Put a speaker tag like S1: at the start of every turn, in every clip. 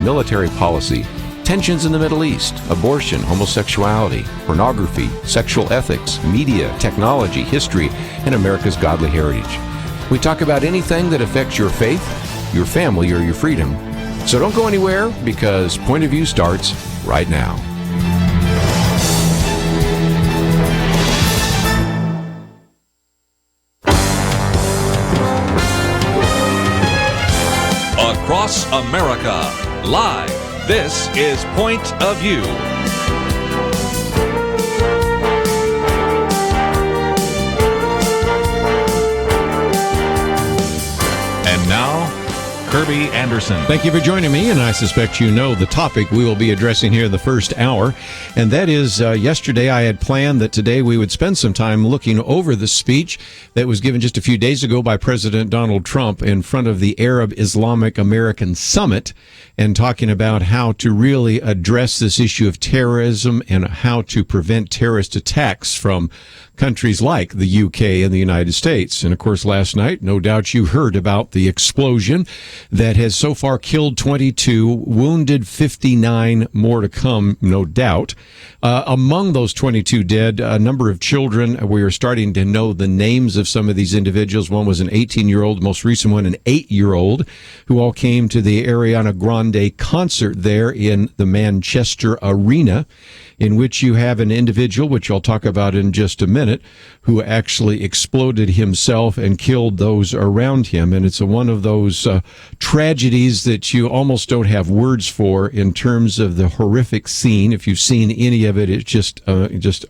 S1: military policy, tensions in the Middle East, abortion, homosexuality, pornography, sexual ethics, media, technology, history, and America's godly heritage. We talk about anything that affects your faith, your family, or your freedom. So don't go anywhere, because Point of View starts right now.
S2: Across America, live, this is Point of View. And now, Kerby Anderson.
S3: Thank you for joining me, and I suspect you know the topic we will be addressing here in the first hour, and that is yesterday I had planned that today we would spend some time looking over the speech that was given just a few days ago by President Donald Trump in front of the Arab Islamic American Summit, and talking about how to really address this issue of terrorism and how to prevent terrorist attacks from countries like the UK and the United States. And of course, last night, no doubt you heard about the explosion that has so far killed 22, wounded 59, more to come, no doubt. Among those 22 dead, a number of children. We are starting to know the names of some of these individuals. One was an 18-year-old, most recent one, an 8-year-old, who all came to the Ariana Grande concert there in the Manchester Arena, in which you have an individual, which I'll talk about in just a minute, who actually exploded himself and killed those around him. And it's one of those tragedies that you almost don't have words for in terms of the horrific scene. If you've seen any of it, it's just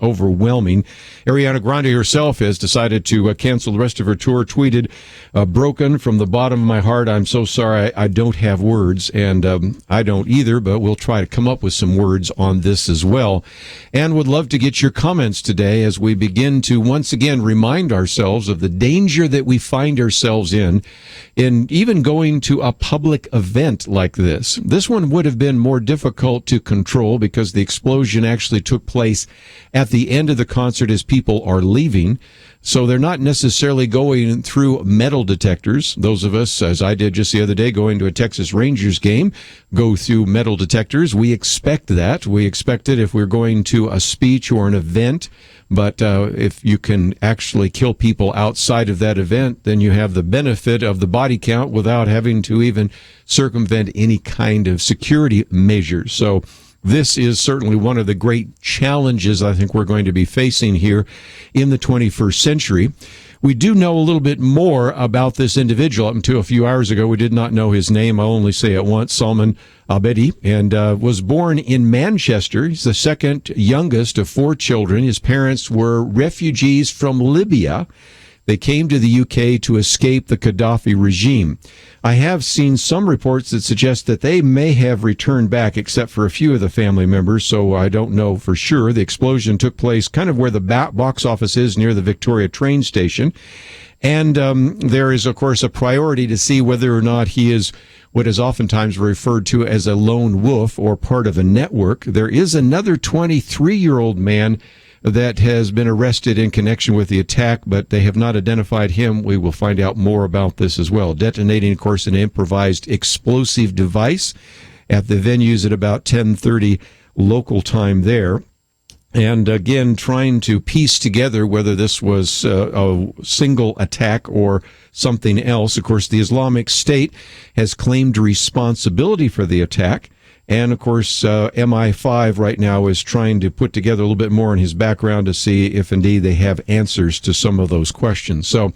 S3: overwhelming. Ariana Grande herself has decided to cancel the rest of her tour, tweeted, broken from the bottom of my heart. I'm so sorry. I don't have words, and I don't either, but we'll try to come up with some words on this as well. And would love to get your comments today as we begin to once again remind ourselves of the danger that we find ourselves in even going to a public event like this. This one would have been more difficult to control because the explosion actually took place at the end of the concert as people are leaving. So they're not necessarily going through metal detectors. Those of us, as I did just the other day, going to a Texas Rangers game, go through metal detectors. We expect that. We expect it if we're going to a speech or an event. But if you can actually kill people outside of that event, then you have the benefit of the body count without having to even circumvent any kind of security measures. So this is certainly one of the great challenges I think we're going to be facing here in the 21st century. We do know a little bit more about this individual. Up until a few hours ago, we did not know his name. I'll only say it once, Salman Abedi, and was born in Manchester. He's the second youngest of 4 children. His parents were refugees from Libya. They came to the UK to escape the Gaddafi regime. I have seen some reports that suggest that they may have returned back, except for a few of the family members, so I don't know for sure. The explosion took place kind of where the box office is near the Victoria train station. And there is, of course, a priority to see whether or not he is what is oftentimes referred to as a lone wolf or part of a network. There is another 23-year-old man that has been arrested in connection with the attack, but they have not identified him. We will find out more about this as well. Detonating, of course, an improvised explosive device at the venues at about 10:30 local time there. And again, trying to piece together whether this was a single attack or something else. Of course, the Islamic State has claimed responsibility for the attack. And, of course, MI5 right now is trying to put together a little bit more in his background to see if indeed they have answers to some of those questions. So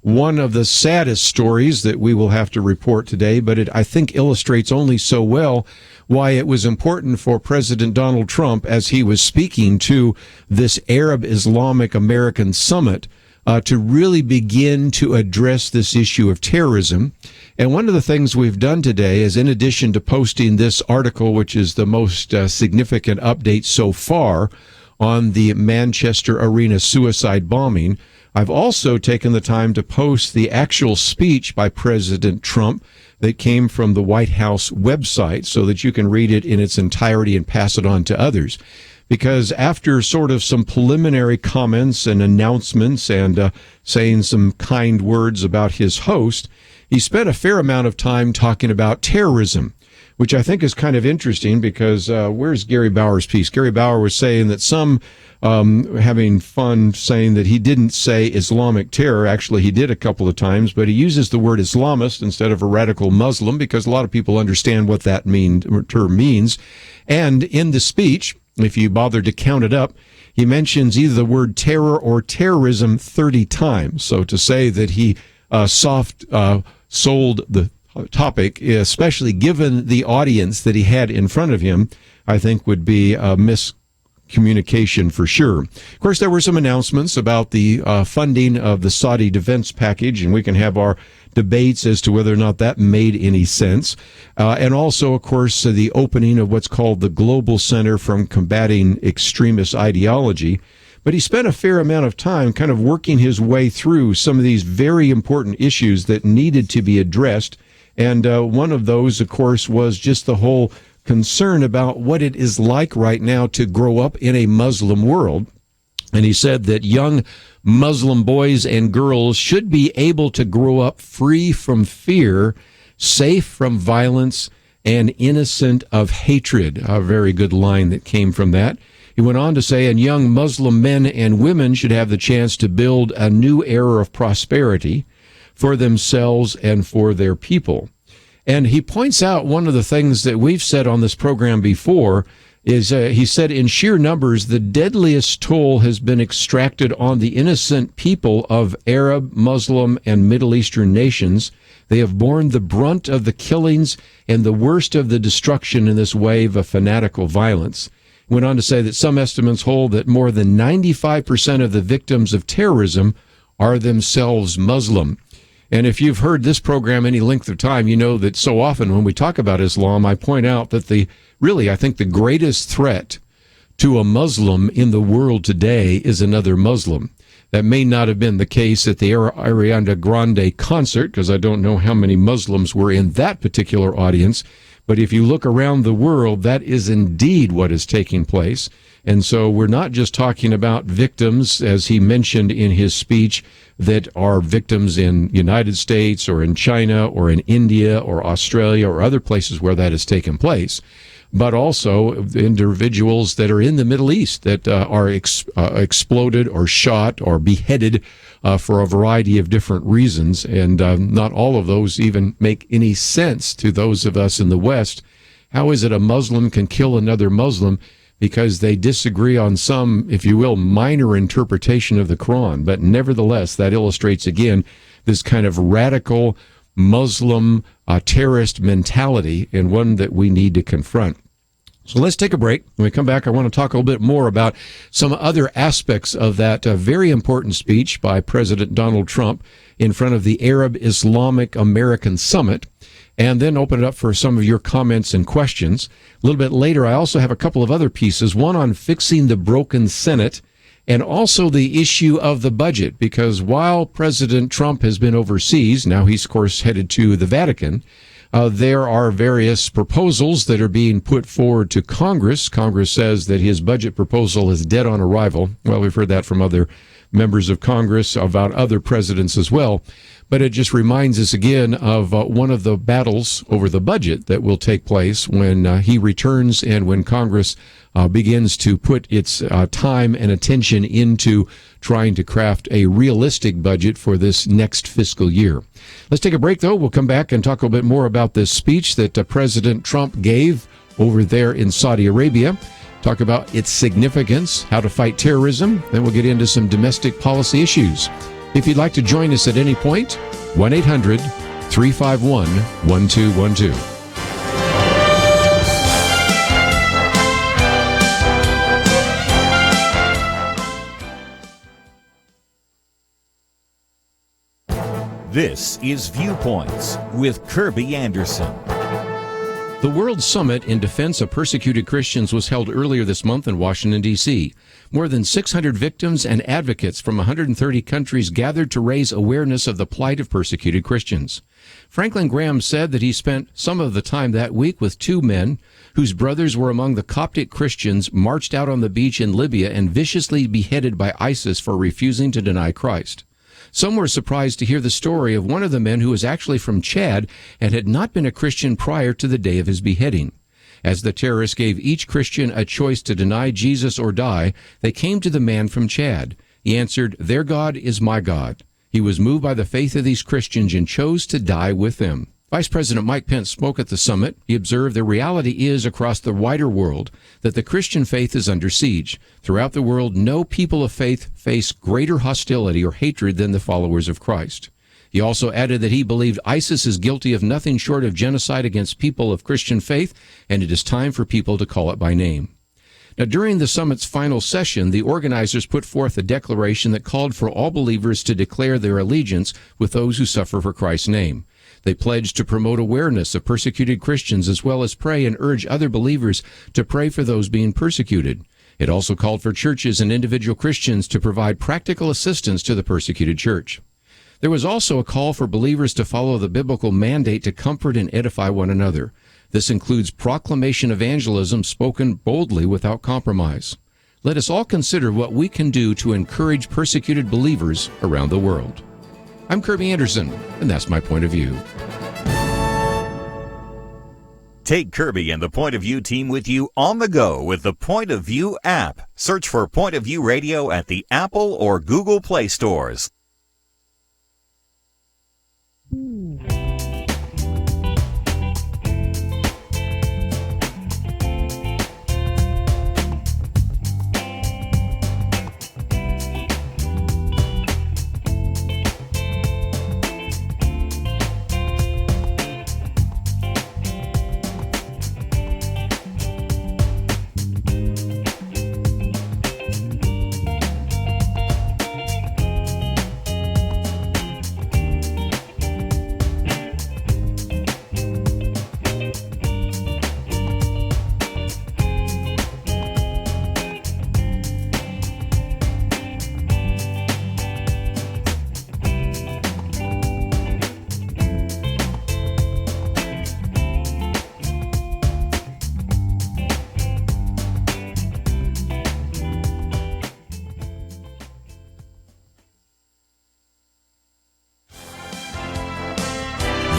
S3: one of the saddest stories that we will have to report today, but it, I think, illustrates only so well why it was important for President Donald Trump, as he was speaking to this Arab Islamic American Summit, to really begin to address this issue of terrorism. And one of the things we've done today is, in addition to posting this article, which is the most significant update so far on the Manchester Arena suicide bombing, I've also taken the time to post the actual speech by President Trump that came from the White House website so that you can read it in its entirety and pass it on to others. Because after sort of some preliminary comments and announcements and saying some kind words about his host, he spent a fair amount of time talking about terrorism, which I think is kind of interesting because where's Gary Bauer's piece? Gary Bauer was saying that some having fun saying that he didn't say Islamic terror. Actually, he did a couple of times, but he uses the word Islamist instead of a radical Muslim because a lot of people understand what that term means. And in the speech, if you bother to count it up, he mentions either the word terror or terrorism 30 times. So to say that he sold the topic, especially given the audience that he had in front of him, I think would be a miscommunication for sure. Of course, there were some announcements about the funding of the Saudi defense package, and we can have our debates as to whether or not that made any sense. And also, of course, the opening of what's called the Global Center for Combating Extremist Ideology. But he spent a fair amount of time kind of working his way through some of these very important issues that needed to be addressed. And one of those, of course, was just the whole concern about what it is like right now to grow up in a Muslim world. And he said that young Muslim boys and girls should be able to grow up free from fear, safe from violence, and innocent of hatred. A very good line that came from that. He went on to say, and young Muslim men and women should have the chance to build a new era of prosperity for themselves and for their people. And he points out one of the things that we've said on this program before is, he said, in sheer numbers, the deadliest toll has been extracted on the innocent people of Arab, Muslim, and Middle Eastern nations. They have borne the brunt of the killings and the worst of the destruction in this wave of fanatical violence. He went on to say that some estimates hold that more than 95% of the victims of terrorism are themselves Muslim. And if you've heard this program any length of time, you know that so often when we talk about Islam, I point out that I think the greatest threat to a Muslim in the world today is another Muslim. That may not have been the case at the Ariana Grande concert, because I don't know how many Muslims were in that particular audience. But if you look around the world, that is indeed what is taking place. And so we're not just talking about victims, as he mentioned in his speech, that are victims in United States or in China or in India or Australia or other places where that has taken place, but also individuals that are in the Middle East that are exploded or shot or beheaded for a variety of different reasons. And not all of those even make any sense to those of us in the West. How is it a Muslim can kill another Muslim because they disagree on some, if you will, minor interpretation of the Quran? But nevertheless, that illustrates again this kind of radical Muslim terrorist mentality, and one that we need to confront. So let's take a break. When we come back, I want to talk a little bit more about some other aspects of that very important speech by President Donald Trump in front of the Arab Islamic American Summit, and then open it up for some of your comments and questions. A little bit later, I also have a couple of other pieces, one on fixing the broken Senate, and also the issue of the budget, because while President Trump has been overseas, now he's, of course, headed to the Vatican, there are various proposals that are being put forward to Congress. Congress says that his budget proposal is dead on arrival. Well, we've heard that from other members of Congress about other presidents as well. But it just reminds us again of one of the battles over the budget that will take place when he returns and when Congress begins to put its time and attention into trying to craft a realistic budget for this next fiscal year. Let's take a break, though. We'll come back and talk a little bit more about this speech that President Trump gave over there in Saudi Arabia. Talk about its significance, how to fight terrorism. Then we'll get into some domestic policy issues. If you'd like to join us at any point, 1-800-351-1212.
S2: This is Viewpoints with Kerby Anderson.
S1: The World Summit in Defense of Persecuted Christians was held earlier this month in Washington, D.C. More than 600 victims and advocates from 130 countries gathered to raise awareness of the plight of persecuted Christians. Franklin Graham said that he spent some of the time that week with two men whose brothers were among the Coptic Christians marched out on the beach in Libya and viciously beheaded by ISIS for refusing to deny Christ. Some were surprised to hear the story of one of the men who was actually from Chad and had not been a Christian prior to the day of his beheading. As the terrorists gave each Christian a choice to deny Jesus or die, they came to the man from Chad. He answered, "Their God is my God." He was moved by the faith of these Christians and chose to die with them. Vice President Mike Pence spoke at the summit. He observed the reality is across the wider world that the Christian faith is under siege. Throughout the world, no people of faith face greater hostility or hatred than the followers of Christ. He also added that he believed ISIS is guilty of nothing short of genocide against people of Christian faith, and it is time for people to call it by name. Now, during the summit's final session, the organizers put forth a declaration that called for all believers to declare their allegiance with those who suffer for Christ's name. They pledged to promote awareness of persecuted Christians as well as pray and urge other believers to pray for those being persecuted. It also called for churches and individual Christians to provide practical assistance to the persecuted church. There was also a call for believers to follow the biblical mandate to comfort and edify one another. This includes proclamation evangelism spoken boldly without compromise. Let us all consider what we can do to encourage persecuted believers around the world. I'm Kerby Anderson, and that's my point of view.
S4: Take Kerby and the Point of View team with you on the go with the Point of View app. Search for Point of View Radio at the Apple or Google Play stores.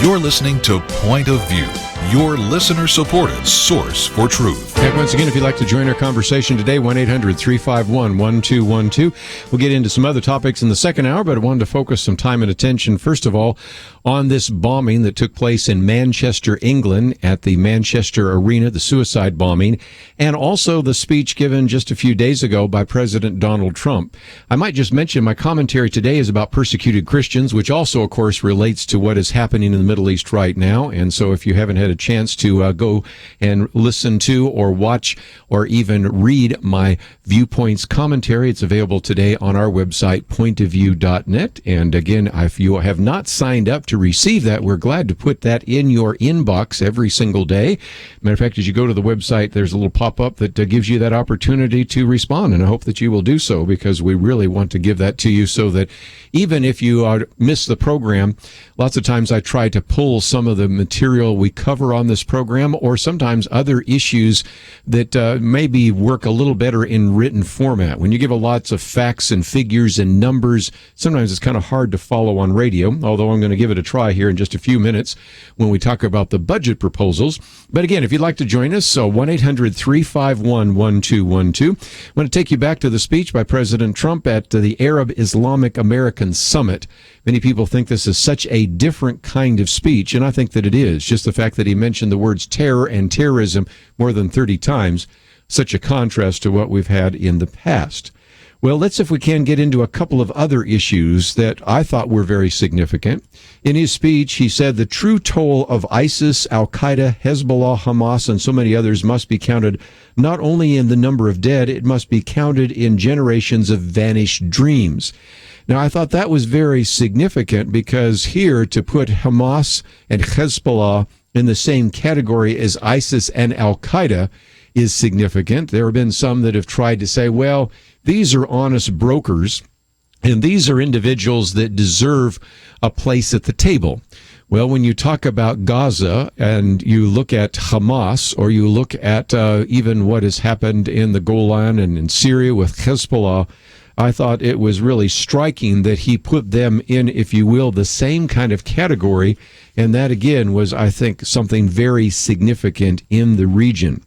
S2: You're listening to Point of View, your listener-supported source for truth.
S3: And once again, if you'd like to join our conversation today, 1-800-351-1212. We'll get into some other topics in the second hour, but I wanted to focus some time and attention, first of all, on this bombing that took place in Manchester, England, at the Manchester Arena, the suicide bombing, and also the speech given just a few days ago by President Donald Trump. I might just mention my commentary today is about persecuted Christians, which also, of course, relates to what is happening in the Middle East right now. And so if you haven't had a chance to go and listen to or watch or even read my Viewpoints commentary, it's available today on our website, pointofview.net. And again, if you have not signed up to receive that, we're glad to put that in your inbox every single day. Matter of fact, as you go to the website, there's a little pop-up that gives you that opportunity to respond, and I hope that you will do so, because we really want to give that to you so that even if you miss the program, lots of times I try to pull some of the material we cover on this program, or sometimes other issues that maybe work a little better in written format. When you give lots of facts and figures and numbers, sometimes it's kind of hard to follow on radio, although I'm going to give it a try here in just a few minutes when we talk about the budget proposals. But again, if you'd like to join us, so 1-800-351-1212. I want to take you back to the speech by President Trump at the Arab Islamic American Summit. Many people think this is such a different kind of speech, and I think that it is. Just the fact that he mentioned the words terror and terrorism more than 30 times, such a contrast to what we've had in the past. Well, let's, if we can, get into a couple of other issues that I thought were very significant. In his speech, he said the true toll of ISIS, Al-Qaeda, Hezbollah, Hamas, and so many others must be counted not only in the number of dead, it must be counted in generations of vanished dreams. Now, I thought that was very significant, because here to put Hamas and Hezbollah in the same category as ISIS and Al-Qaeda is significant. There have been some that have tried to say, well, these are honest brokers, and these are individuals that deserve a place at the table. Well, when you talk about Gaza and you look at Hamas, or you look at even what has happened in the Golan and in Syria with Hezbollah, I thought it was really striking that he put them in, if you will, the same kind of category. And that, again, was, I think, something very significant in the region.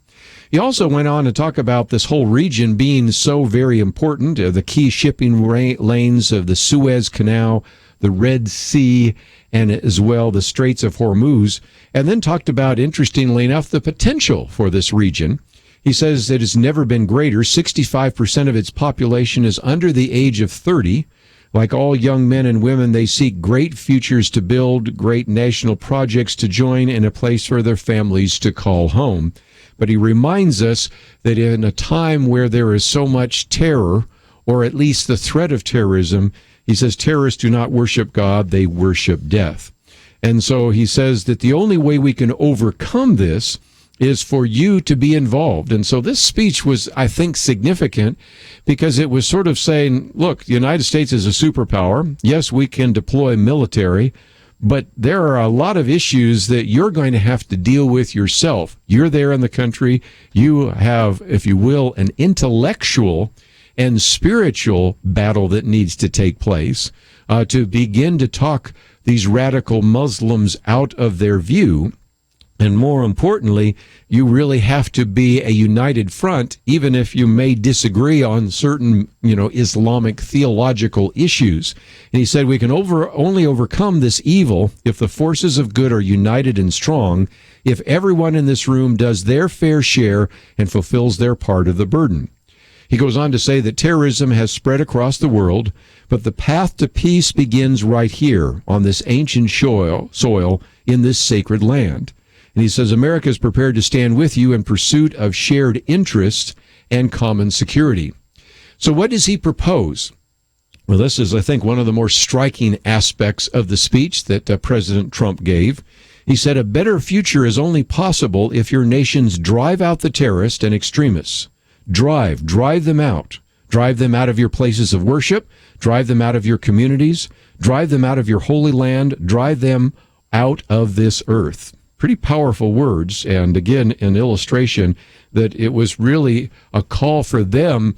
S3: He also went on to talk about this whole region being so very important, the key shipping lanes of the Suez Canal, the Red Sea, and as well the Straits of Hormuz, and then talked about, interestingly enough, the potential for this region. He says it has never been greater. 65% of its population is under the age of 30. Like all young men and women, they seek great futures to build, great national projects to join, and a place for their families to call home. But he reminds us that in a time where there is so much terror, or at least the threat of terrorism, he says terrorists do not worship God, they worship death. And so he says that the only way we can overcome this is for you to be involved. And so this speech was, I think, significant because it was sort of saying, look, the United States is a superpower. Yes, we can deploy military, but there are a lot of issues that you're going to have to deal with yourself. You're there in the country. You have, if you will, an intellectual and spiritual battle that needs to take place to begin to talk these radical Muslims out of their view. And more importantly, you really have to be a united front, even if you may disagree on certain, Islamic theological issues. And he said we can only overcome this evil if the forces of good are united and strong, if everyone in this room does their fair share and fulfills their part of the burden. He goes on to say that terrorism has spread across the world, but the path to peace begins right here on this ancient soil in this sacred land. And he says, America is prepared to stand with you in pursuit of shared interests and common security. So what does he propose? Well, this is, I think, one of the more striking aspects of the speech that President Trump gave. He said, a better future is only possible if your nations drive out the terrorists and extremists. Drive them out. Drive them out of your places of worship. Drive them out of your communities. Drive them out of your holy land. Drive them out of this earth. Pretty powerful words, and again, an illustration that it was really a call for them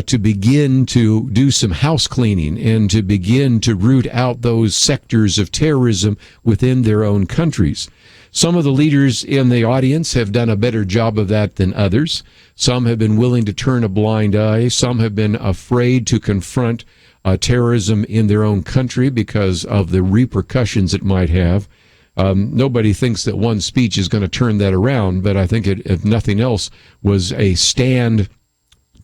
S3: to begin to do some house cleaning and to begin to root out those sectors of terrorism within their own countries. Some of the leaders in the audience have done a better job of that than others. Some have been willing to turn a blind eye. Some have been afraid to confront terrorism in their own country because of the repercussions it might have. Nobody thinks that one speech is going to turn that around, but I think it, if nothing else, was a stand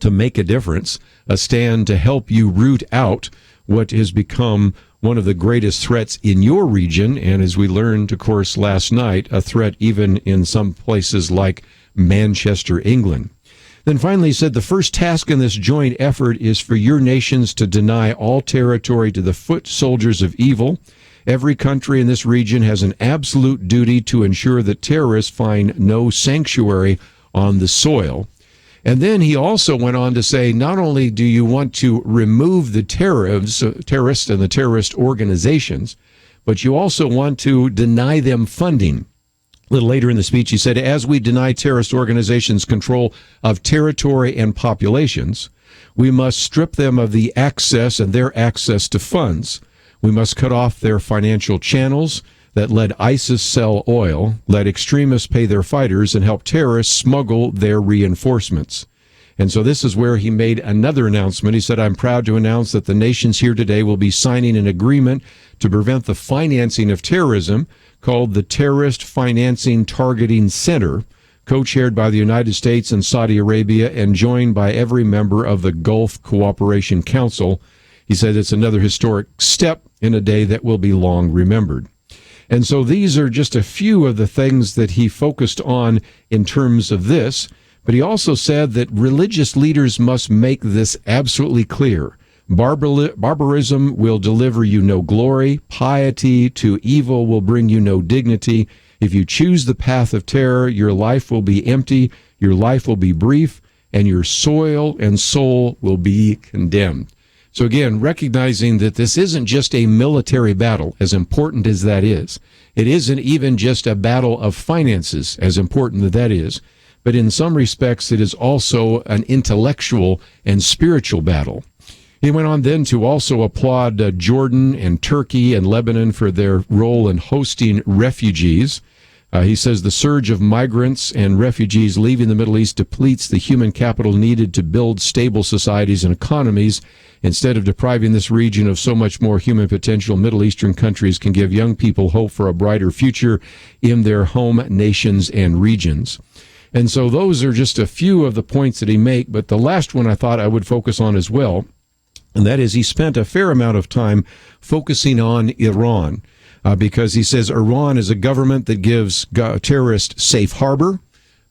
S3: to make a difference, a stand to help you root out what has become one of the greatest threats in your region, and as we learned, of course, last night, a threat even in some places like Manchester, England. Then finally he said, the first task in this joint effort is for your nations to deny all territory to the foot soldiers of evil. Every country in this region has an absolute duty to ensure that terrorists find no sanctuary on the soil. And then he also went on to say, not only do you want to remove the terrorists and the terrorist organizations, but you also want to deny them funding. A little later in the speech, he said, as we deny terrorist organizations control of territory and populations, we must strip them of the access and their access to funds. We must cut off their financial channels that let ISIS sell oil, let extremists pay their fighters, and help terrorists smuggle their reinforcements. And so this is where he made another announcement. He said, I'm proud to announce that the nations here today will be signing an agreement to prevent the financing of terrorism called the Terrorist Financing Targeting Center, co-chaired by the United States and Saudi Arabia and joined by every member of the Gulf Cooperation Council. He said it's another historic step in a day that will be long remembered. And so these are just a few of the things that he focused on in terms of this. But he also said that religious leaders must make this absolutely clear. Barbarism will deliver you no glory. Piety to evil will bring you no dignity. If you choose the path of terror, your life will be empty, your life will be brief, and your soil and soul will be condemned. So again, recognizing that this isn't just a military battle, as important as that is. It isn't even just a battle of finances, as important as that is. But in some respects, it is also an intellectual and spiritual battle. He went on then to also applaud Jordan and Turkey and Lebanon for their role in hosting refugees. He says the surge of migrants and refugees leaving the Middle East depletes the human capital needed to build stable societies and economies. Instead of depriving this region of so much more human potential, Middle Eastern countries can give young people hope for a brighter future in their home nations and regions. And so those are just a few of the points that he made, but the last one I thought I would focus on as well, and that is he spent a fair amount of time focusing on Iran. Because he says Iran is a government that gives terrorists safe harbor,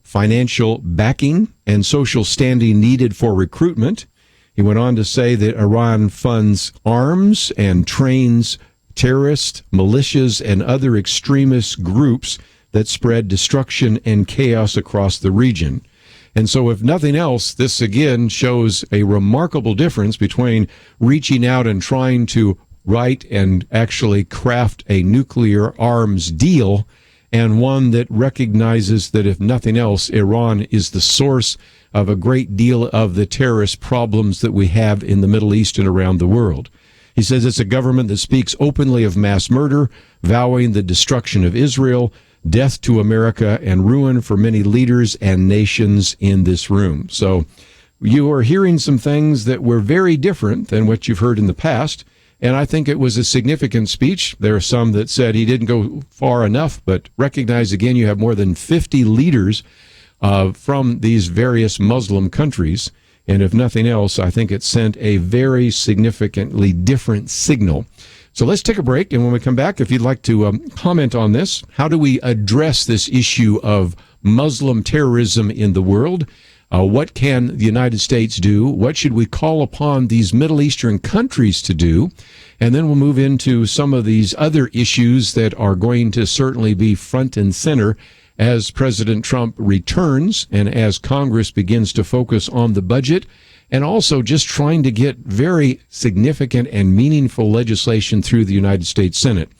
S3: financial backing, and social standing needed for recruitment. He went on to say that Iran funds arms and trains terrorists, militias, and other extremist groups that spread destruction and chaos across the region. And so if nothing else, this again shows a remarkable difference between reaching out and trying to write and actually craft a nuclear arms deal, and one that recognizes that if nothing else, Iran is the source of a great deal of the terrorist problems that we have in the Middle East and around the world. He says it's a government that speaks openly of mass murder, vowing the destruction of Israel, death to America, and ruin for many leaders and nations in this room. So you are hearing some things that were very different than what you've heard in the past. And I think it was a significant speech. There are some that said he didn't go far enough, but recognize again you have more than 50 leaders from these various Muslim countries. And if nothing else, I think it sent a very significantly different signal. So let's take a break. And when we come back, if you'd like to comment on this, how do we address this issue of Muslim terrorism in the world? What can the United States do? What should we call upon these Middle Eastern countries to do? And then we'll move into some of these other issues that are going to certainly be front and center as President Trump returns and as Congress begins to focus on the budget, and also just trying to get very significant and meaningful legislation through the United States Senate.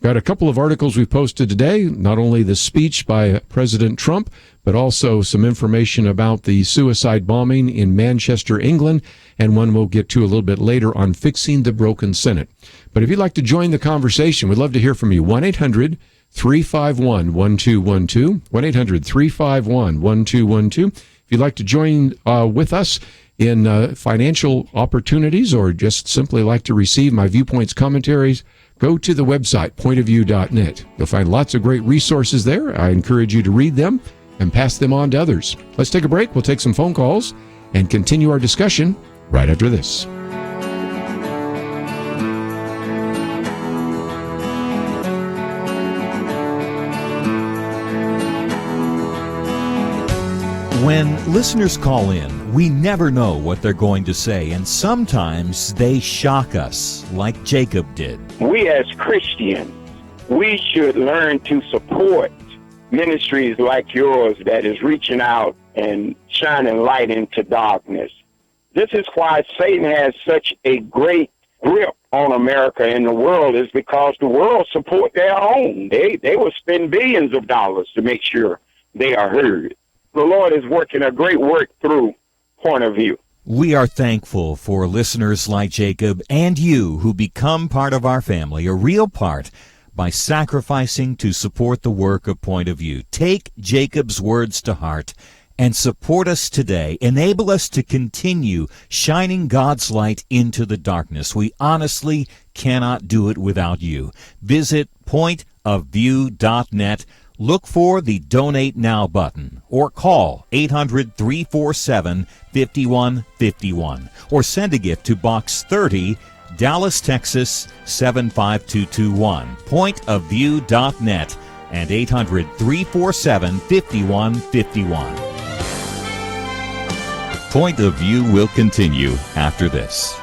S3: Got a couple of articles we posted today, not only the speech by President Trump, but also some information about the suicide bombing in Manchester, England, and one we'll get to a little bit later on fixing the broken Senate. But if you'd like to join the conversation, we'd love to hear from you. 1-800-351-1212, 1-800-351-1212. If you'd like to join with us in financial opportunities or just simply like to receive my viewpoints, commentaries, go to the website, pointofview.net. You'll find lots of great resources there. I encourage you to read them and pass them on to others. Let's take a break. We'll take some phone calls and continue our discussion right after this.
S4: When listeners call in, we never know what they're going to say, and sometimes they shock us, like Jacob did.
S5: We as Christians, we should learn to support ministries like yours that is reaching out and shining light into darkness. This is why Satan has such a great grip on America and the world, is because the world support their own. They will spend billions of dollars to make sure they are heard. The Lord is working a great work through Point of View.
S4: We are thankful for listeners like Jacob and you who become part of our family, a real part, by sacrificing to support the work of Point of View. Take Jacob's words to heart and support us today. Enable us to continue shining God's light into the darkness. We honestly cannot do it without you. Visit pointofview.net. Look for the Donate Now button or call 800-347-5151 or send a gift to Box 30, Dallas, Texas 75221. Pointofview.net and 800-347-5151. Point of View will continue after this.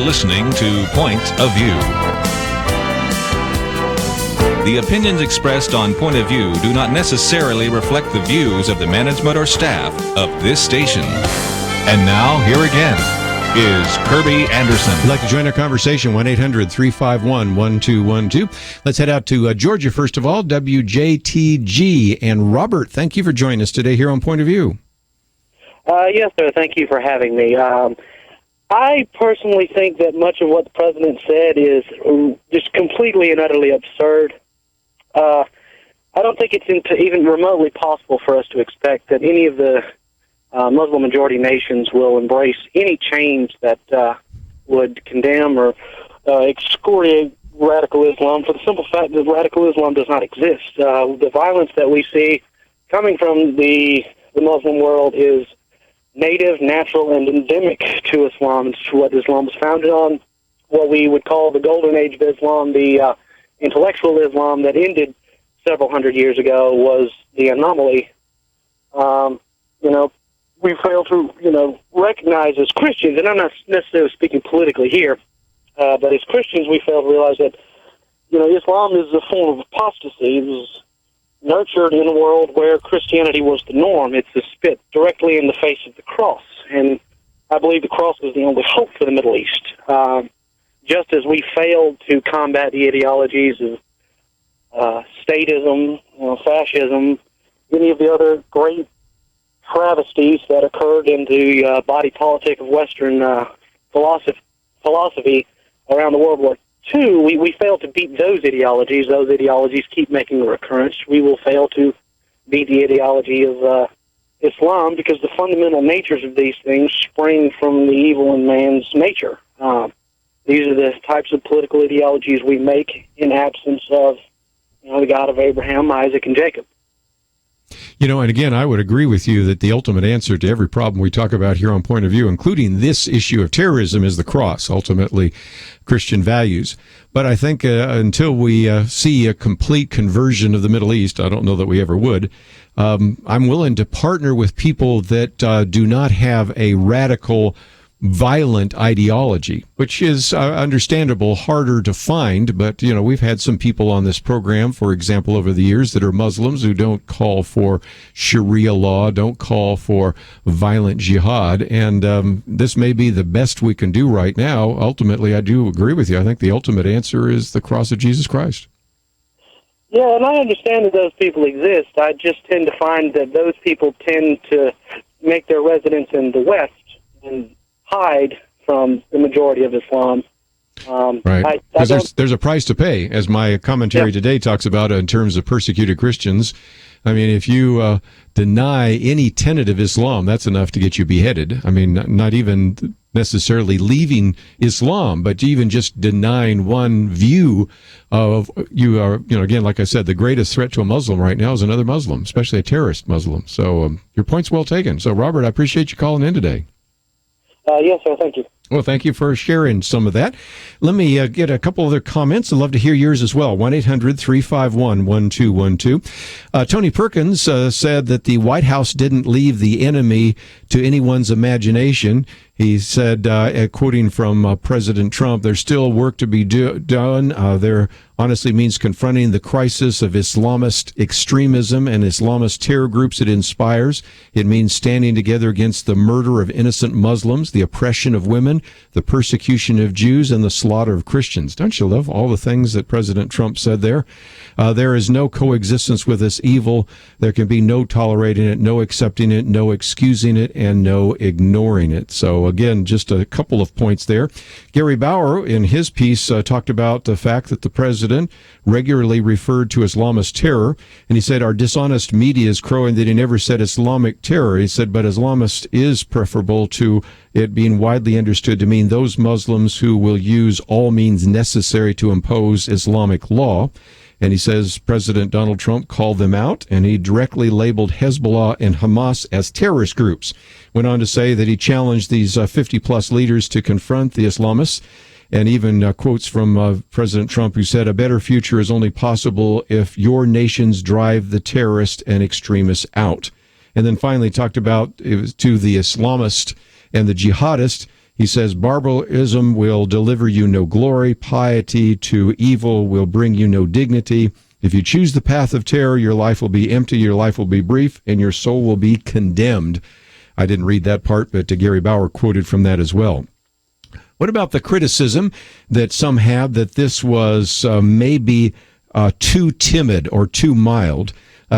S2: listening to Point of View. The opinions expressed on Point of View do not necessarily reflect the views of the management or staff of this station. And now, here again is Kerby Anderson.
S3: If you'd like to join our conversation, 1-800-351-1212. Let's head out to Georgia, first of all, WJTG. And Robert, thank you for joining us today here on Point of View.
S6: Yes, sir. Thank you for having me. I personally think that much of what the president said is just completely and utterly absurd. I don't think it's even remotely possible for us to expect that any of the Muslim-majority nations will embrace any change that would condemn or excoriate radical Islam for the simple fact that radical Islam does not exist. The violence that we see coming from the Muslim world is native, natural, and endemic to Islam. It's what Islam was founded on, what we would call the golden age of Islam, the intellectual Islam that ended several hundred years ago was the anomaly. We fail to, recognize as Christians, and I'm not necessarily speaking politically here, but as Christians we fail to realize that, Islam is a form of apostasy. It was nurtured in a world where Christianity was the norm. It's a spit directly in the face of the cross, and I believe the cross is the only hope for the Middle East. Just as we failed to combat the ideologies of statism, fascism, any of the other great travesties that occurred in the body politic of Western philosophy around the World War II, we fail to beat those ideologies. Those ideologies keep making a recurrence. We will fail to beat the ideology of Islam because the fundamental natures of these things spring from the evil in man's nature. These are the types of political ideologies we make in absence of the God of Abraham, Isaac, and Jacob.
S3: And again, I would agree with you that the ultimate answer to every problem we talk about here on Point of View, including this issue of terrorism, is the cross, ultimately Christian values. But I think until we see a complete conversion of the Middle East, I don't know that we ever would, I'm willing to partner with people that do not have a radical, violent ideology, which is understandable, harder to find. But, we've had some people on this program, for example, over the years that are Muslims who don't call for Sharia law, don't call for violent jihad. And this may be the best we can do right now. Ultimately, I do agree with you. I think the ultimate answer is the cross of Jesus Christ.
S6: Yeah, and I understand that those people exist. I just tend to find that those people tend to make their residence in the West and hide from the majority of Islam.
S3: Right. Because there's a price to pay, as my commentary today talks about in terms of persecuted Christians. I mean, if you deny any tenet of Islam, that's enough to get you beheaded. I mean, not even necessarily leaving Islam, but even just denying one view of you are, again, like I said, the greatest threat to a Muslim right now is another Muslim, especially a terrorist Muslim. So your point's well taken. So, Robert, I appreciate you calling in today.
S6: Yes, sir. Thank you.
S3: Well, thank you for sharing some of that. Let me get a couple other comments. I'd love to hear yours as well. 1-800-351-1212. Tony Perkins said that the White House didn't leave the enemy to anyone's imagination. He said, quoting from President Trump, there's still work to be done. There honestly means confronting the crisis of Islamist extremism and Islamist terror groups it inspires. It means standing together against the murder of innocent Muslims, the oppression of women, the persecution of Jews, and the slaughter of Christians. Don't you love all the things that President Trump said there? There is no coexistence with this evil. There can be no tolerating it, no accepting it, no excusing it, and no ignoring it. So again, just a couple of points there. Gary Bauer, in his piece, talked about the fact that the president regularly referred to Islamist terror, and he said our dishonest media is crowing that he never said Islamic terror. He said, but Islamist is preferable to it being widely understood to mean those Muslims who will use all means necessary to impose Islamic law. And he says President Donald Trump called them out, and he directly labeled Hezbollah and Hamas as terrorist groups. Went on to say that he challenged these 50-plus leaders to confront the Islamists, and even quotes from President Trump, who said, a better future is only possible if your nations drive the terrorists and extremists out. And then finally talked about, it was to the Islamist and the jihadist, He says, barbarism will deliver you no glory. Piety to evil will bring you no dignity. If you choose the path of terror, your life will be empty, your life will be brief, and your soul will be condemned. I didn't read that part, but Gary Bauer quoted from that as well. What about the criticism that some have that this was maybe too timid or too mild?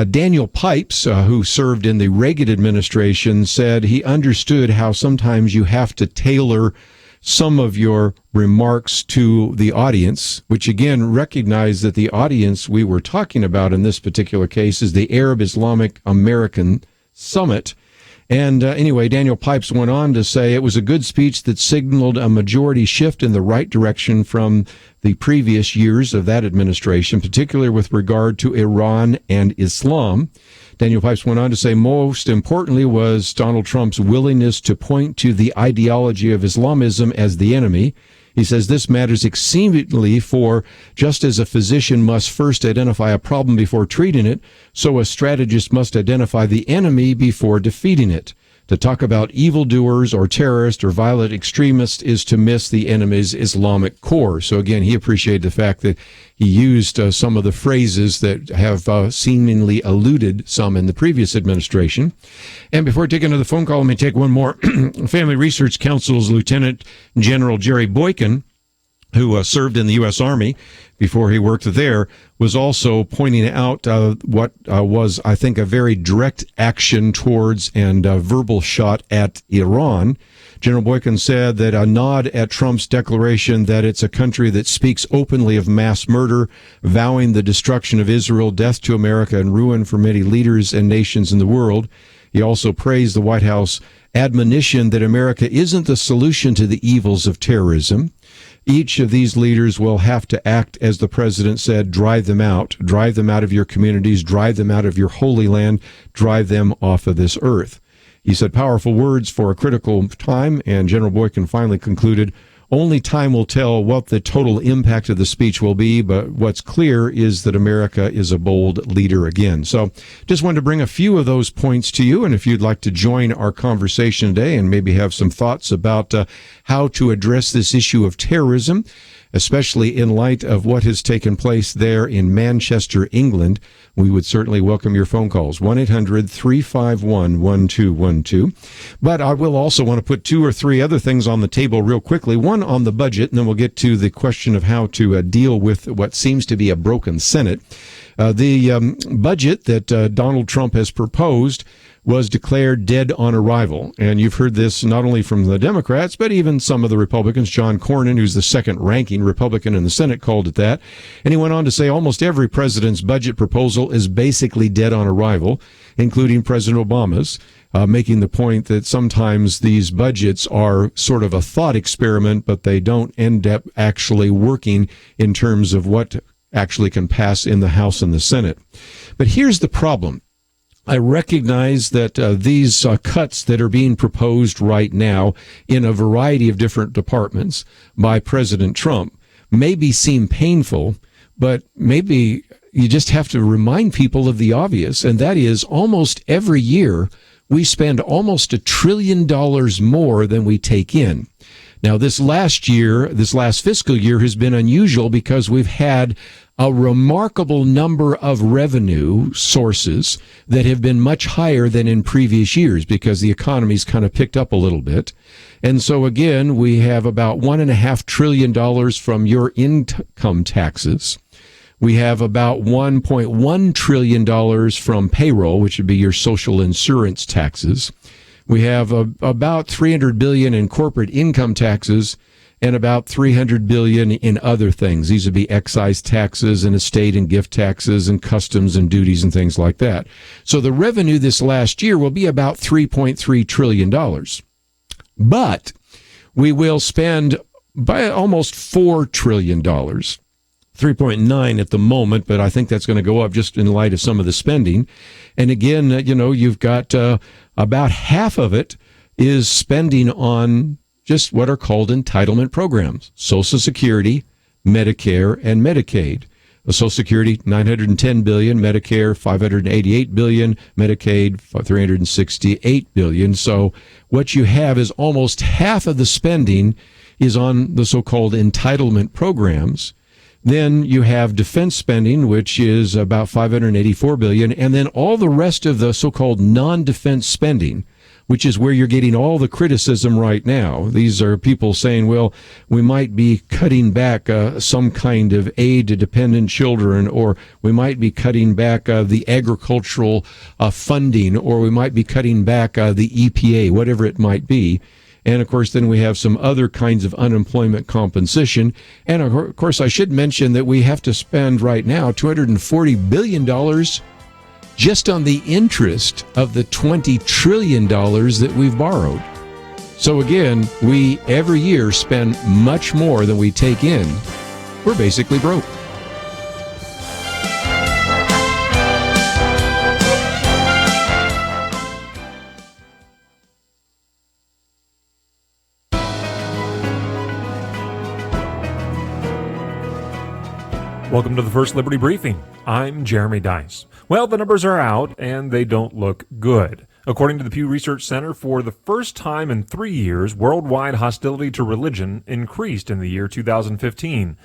S3: Daniel Pipes, who served in the Reagan administration, said he understood how sometimes you have to tailor some of your remarks to the audience, which again recognize that the audience we were talking about in this particular case is the Arab Islamic American Summit. And anyway, Daniel Pipes went on to say it was a good speech that signaled a majority shift in the right direction from the previous years of that administration, particularly with regard to Iran and Islam. Daniel Pipes went on to say most importantly was Donald Trump's willingness to point to the ideology of Islamism as the enemy. He says this matters exceedingly, for just as a physician must first identify a problem before treating it, so a strategist must identify the enemy before defeating it. To talk about evildoers or terrorists or violent extremists is to miss the enemy's Islamic core. So again, he appreciated the fact that he used some of the phrases that have seemingly eluded some in the previous administration. And before taking another phone call, let me take one more. Family Research Council's Lieutenant General Jerry Boykin, who served in the U.S. Army before he worked there, was also pointing out what was, I think, a very direct action towards and verbal shot at Iran. General Boykin said that a nod at Trump's declaration that it's a country that speaks openly of mass murder, vowing the destruction of Israel, death to America, and ruin for many leaders and nations in the world. He also praised the White House admonition that America isn't the solution to the evils of terrorism. Each of these leaders will have to act, as the president said, drive them out of your communities, drive them out of your holy land, drive them off of this earth. He said powerful words for a critical time, and General Boykin finally concluded, only time will tell what the total impact of the speech will be, but what's clear is that America is a bold leader again. So just wanted to bring a few of those points to you, and if you'd like to join our conversation today and maybe have some thoughts about how to address this issue of terrorism, especially in light of what has taken place there in Manchester, England, we would certainly welcome your phone calls, 1-800-351-1212. But I will also want to put two or three other things on the table real quickly, one on the budget, and then we'll get to the question of how to deal with what seems to be a broken Senate. The budget that Donald Trump has proposed was declared dead on arrival. And you've heard this not only from the Democrats, but even some of the Republicans. John Cornyn, who's the second-ranking Republican in the Senate, called it that. And he went on to say almost every president's budget proposal is basically dead on arrival, including President Obama's, making the point that sometimes these budgets are sort of a thought experiment, but they don't end up actually working in terms of what actually can pass in the House and the Senate. But here's the problem. I recognize that these cuts that are being proposed right now in a variety of different departments by President Trump maybe seem painful, but maybe you just have to remind people of the obvious, and that is almost every year we spend almost $1 trillion more than we take in. Now, this last fiscal year has been unusual because we've had a remarkable number of revenue sources that have been much higher than in previous years because the economy's kind of picked up a little bit. And so, again, we have about $1.5 trillion from your income taxes. We have about $1.1 trillion from payroll, which would be your social insurance taxes. We have about $300 billion in corporate income taxes and about $300 billion in other things. These would be excise taxes and estate and gift taxes and customs and duties and things like that. So the revenue this last year will be about $3.3 trillion. But we will spend by almost $4 trillion. 3.9 at the moment, but I think that's going to go up just in light of some of the spending. And again, you've got about half of it is spending on just what are called entitlement programs, Social Security, Medicare, and Medicaid. Social Security, $910 billion, Medicare, $588 billion, Medicaid, $368 billion. So what you have is almost half of the spending is on the so-called entitlement programs. Then you have defense spending, which is about $584 billion, and then all the rest of the so-called non-defense spending, which is where you're getting all the criticism right now. These are people saying, well, we might be cutting back some kind of aid to dependent children, or we might be cutting back the agricultural funding, or we might be cutting back the EPA, whatever it might be. And, of course, then we have some other kinds of unemployment compensation. And, of course, I should mention that we have to spend right now $240 billion just on the interest of the $20 trillion that we've borrowed. So, again, we every year spend much more than we take in. We're basically broke.
S7: Welcome to the First Liberty Briefing. I'm Jeremy Dice. Well, the numbers are out, and they don't look good. According to the Pew Research Center, for the first time in 3 years, worldwide hostility to religion increased in the year 2015.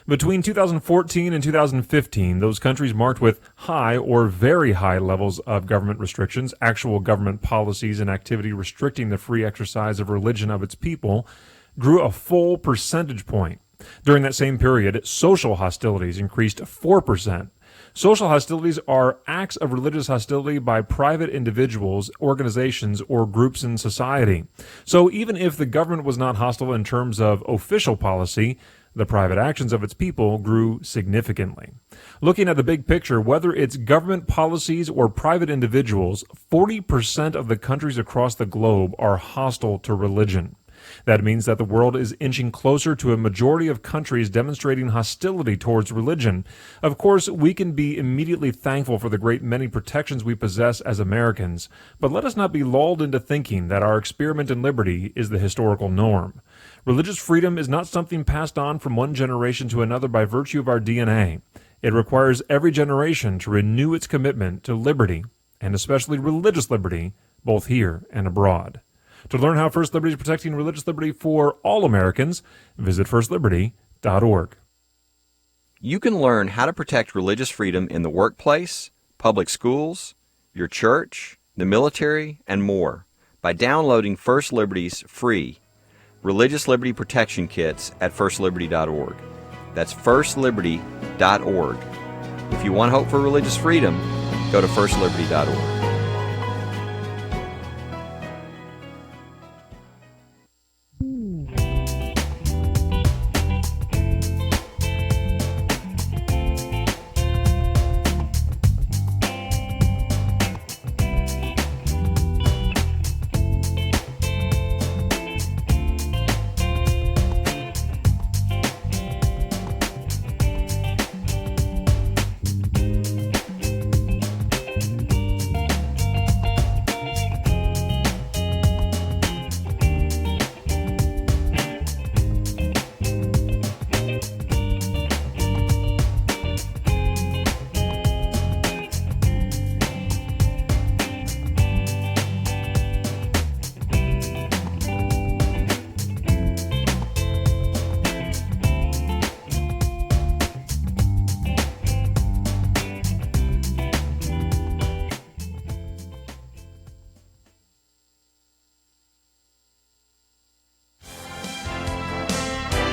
S7: Between 2014 and 2015, those countries marked with high or very high levels of government restrictions, actual government policies and activity restricting the free exercise of religion of its people, grew a full percentage point. During that same period, social hostilities increased 4%. Social hostilities are acts of religious hostility by private individuals, organizations, or groups in society. So even if the government was not hostile in terms of official policy, the private actions of its people grew significantly. Looking at the big picture, whether it's government policies or private individuals, 40% of the countries across the globe are hostile to religion. That means that the world is inching closer to a majority of countries demonstrating hostility towards religion. Of course, we can be immediately thankful for the great many protections we possess as Americans, but let us not be lulled into thinking that our experiment in liberty is the historical norm. Religious freedom is not something passed on from one generation to another by virtue of our DNA. It requires every generation to renew its commitment to liberty, and especially religious liberty, both here and abroad. To learn how First Liberty is protecting religious liberty for all Americans, visit firstliberty.org.
S8: You can learn how to protect religious freedom in the workplace, public schools, your church, the military, and more by downloading First Liberty's free Religious Liberty Protection Kits at firstliberty.org. That's firstliberty.org. If you want hope for religious freedom, go to firstliberty.org.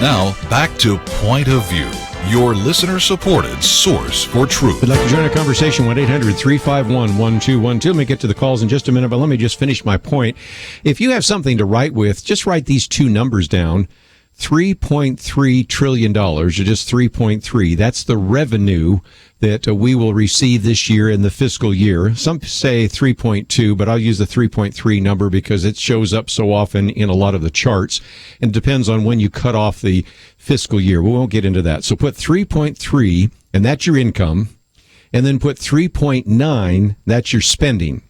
S2: Now, back to Point of View, your listener-supported source for truth.
S3: If you'd like to join our conversation, 1-800-351-1212. Let me get to the calls in just a minute, but let me just finish my point. If you have something to write with, just write these two numbers down. $3.3 trillion, or just 3.3. That's the revenue that we will receive this year in the fiscal year. Some say 3.2, but I'll use the 3.3 number because it shows up so often in a lot of the charts, and depends on when you cut off the fiscal year. We won't get into that. So put 3.3, and that's your income, and then put 3.9, that's your spending.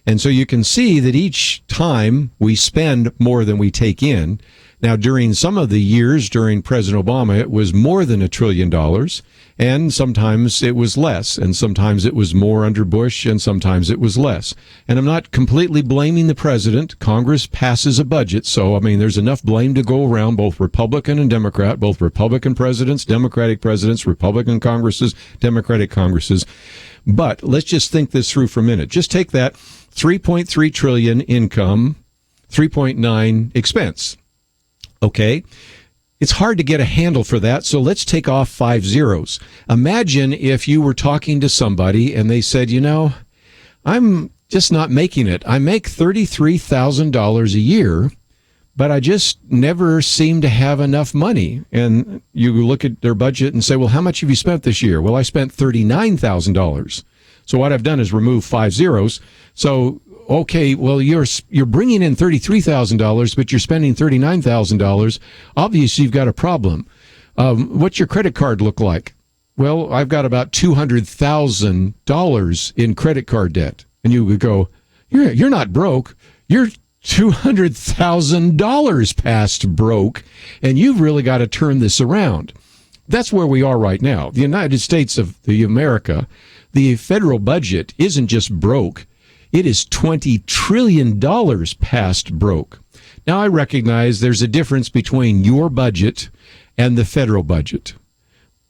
S3: And so you can see that each time we spend more than we take in, Now, during some of the years during President Obama, it was more than $1 trillion, and sometimes it was less, and sometimes it was more under Bush, and sometimes it was less. And I'm not completely blaming the president. Congress passes a budget, so, I mean, there's enough blame to go around, both Republican and Democrat, both Republican presidents, Democratic presidents, Republican Congresses, Democratic Congresses. But let's just think this through for a minute. Just take that 3.3 trillion income, 3.9 expense. Okay, it's hard to get a handle for that, so let's take off 5 zeros. Imagine if you were talking to somebody and they said, you know, I'm just not making it. I make $33,000 a year, but I just never seem to have enough money. And you look at their budget and say, well, how much have you spent this year? Well, I spent $39,000. So what I've done is remove 5 zeros. So okay, well, you're bringing in $33,000, but you're spending $39,000. Obviously, you've got a problem. What's your credit card look like? Well, I've got about $200,000 in credit card debt. And you would go, you're not broke. You're $200,000 past broke, and you've really got to turn this around. That's where we are right now. The United States of America, the federal budget isn't just broke. It is $20 trillion past broke. Now, I recognize there's a difference between your budget and the federal budget.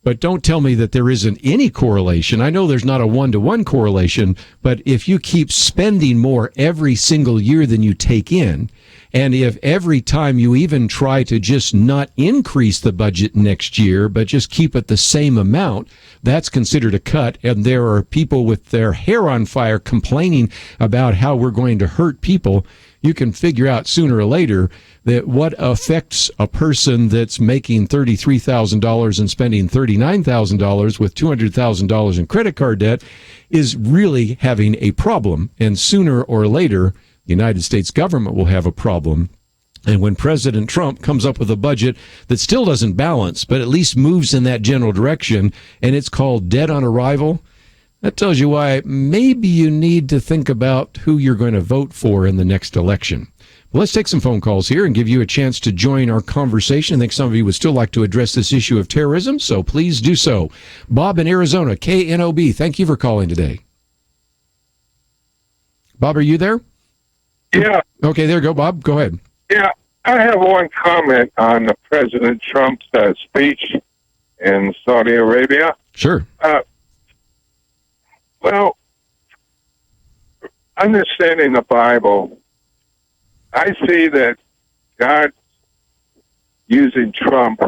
S3: But don't tell me that there isn't any correlation. I know there's not a one-to-one correlation, but if you keep spending more every single year than you take in, and if every time you even try to just not increase the budget next year, but just keep it the same amount, that's considered a cut. And there are people with their hair on fire complaining about how we're going to hurt people. You can figure out sooner or later that what affects a person that's making $33,000 and spending $39,000 with $200,000 in credit card debt is really having a problem. And sooner or later, the United States government will have a problem. And when President Trump comes up with a budget that still doesn't balance, but at least moves in that general direction, and it's called debt on arrival, that tells you why maybe you need to think about who you're going to vote for in the next election. Well, let's take some phone calls here and give you a chance to join our conversation. I think some of you would still like to address this issue of terrorism, so please do so. Bob in Arizona, KNOB, thank you for calling today. Bob, are you there?
S9: Yeah.
S3: Okay, there you go, Bob. Go ahead.
S9: Yeah, I have one comment on President Trump's speech in Saudi Arabia.
S3: Sure.
S9: Well, understanding the Bible, I see that God using Trump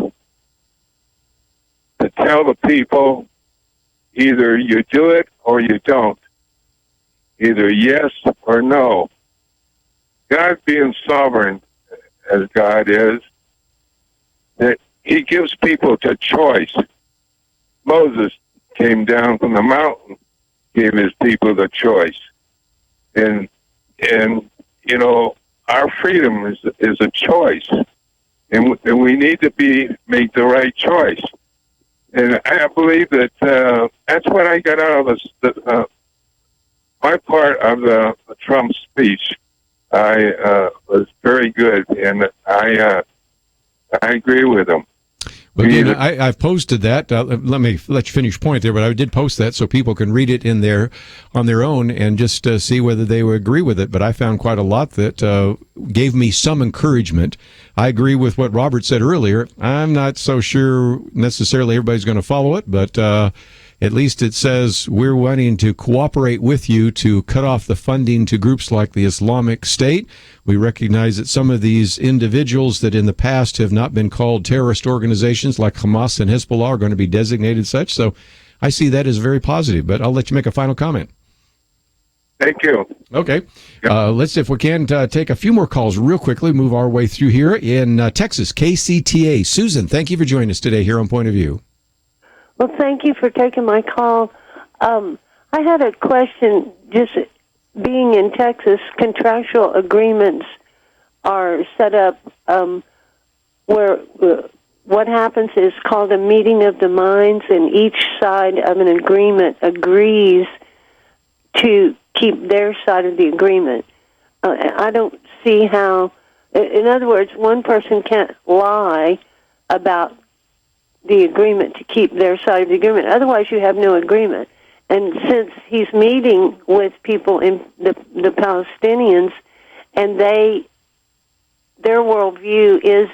S9: to tell the people either you do it or you don't, either yes or no. God being sovereign, as God is, that he gives people the choice. Moses came down from the mountain, gave his people the choice. And you know, our freedom is a choice. And we need to make the right choice. And I believe that that's what I got out of my part of the Trump speech. Was very good, and I agree with him.
S3: Well, again, I've posted that. Let me let you finish your point there, but I did post that so people can read it on their own and just see whether they would agree with it. But I found quite a lot that gave me some encouragement. I agree with what Robert said earlier. I'm not so sure necessarily everybody's going to follow it, but at least it says we're wanting to cooperate with you to cut off the funding to groups like the Islamic State. We recognize that some of these individuals that in the past have not been called terrorist organizations like Hamas and Hezbollah are going to be designated such. So I see that as very positive, but I'll let you make a final comment.
S9: Thank you.
S3: Okay. Let's, if we can, take a few more calls real quickly, move our way through here in Texas, KCTA. Susan, thank you for joining us today here on Point of View.
S10: Well, thank you for taking my call. I had a question. Just being in Texas, contractual agreements are set up where what happens is called a meeting of the minds, and each side of an agreement agrees to keep their side of the agreement. I don't see how In other words, one person can't lie about the agreement to keep their side of the agreement. Otherwise, you have no agreement. And since he's meeting with people in the Palestinians, and their worldview is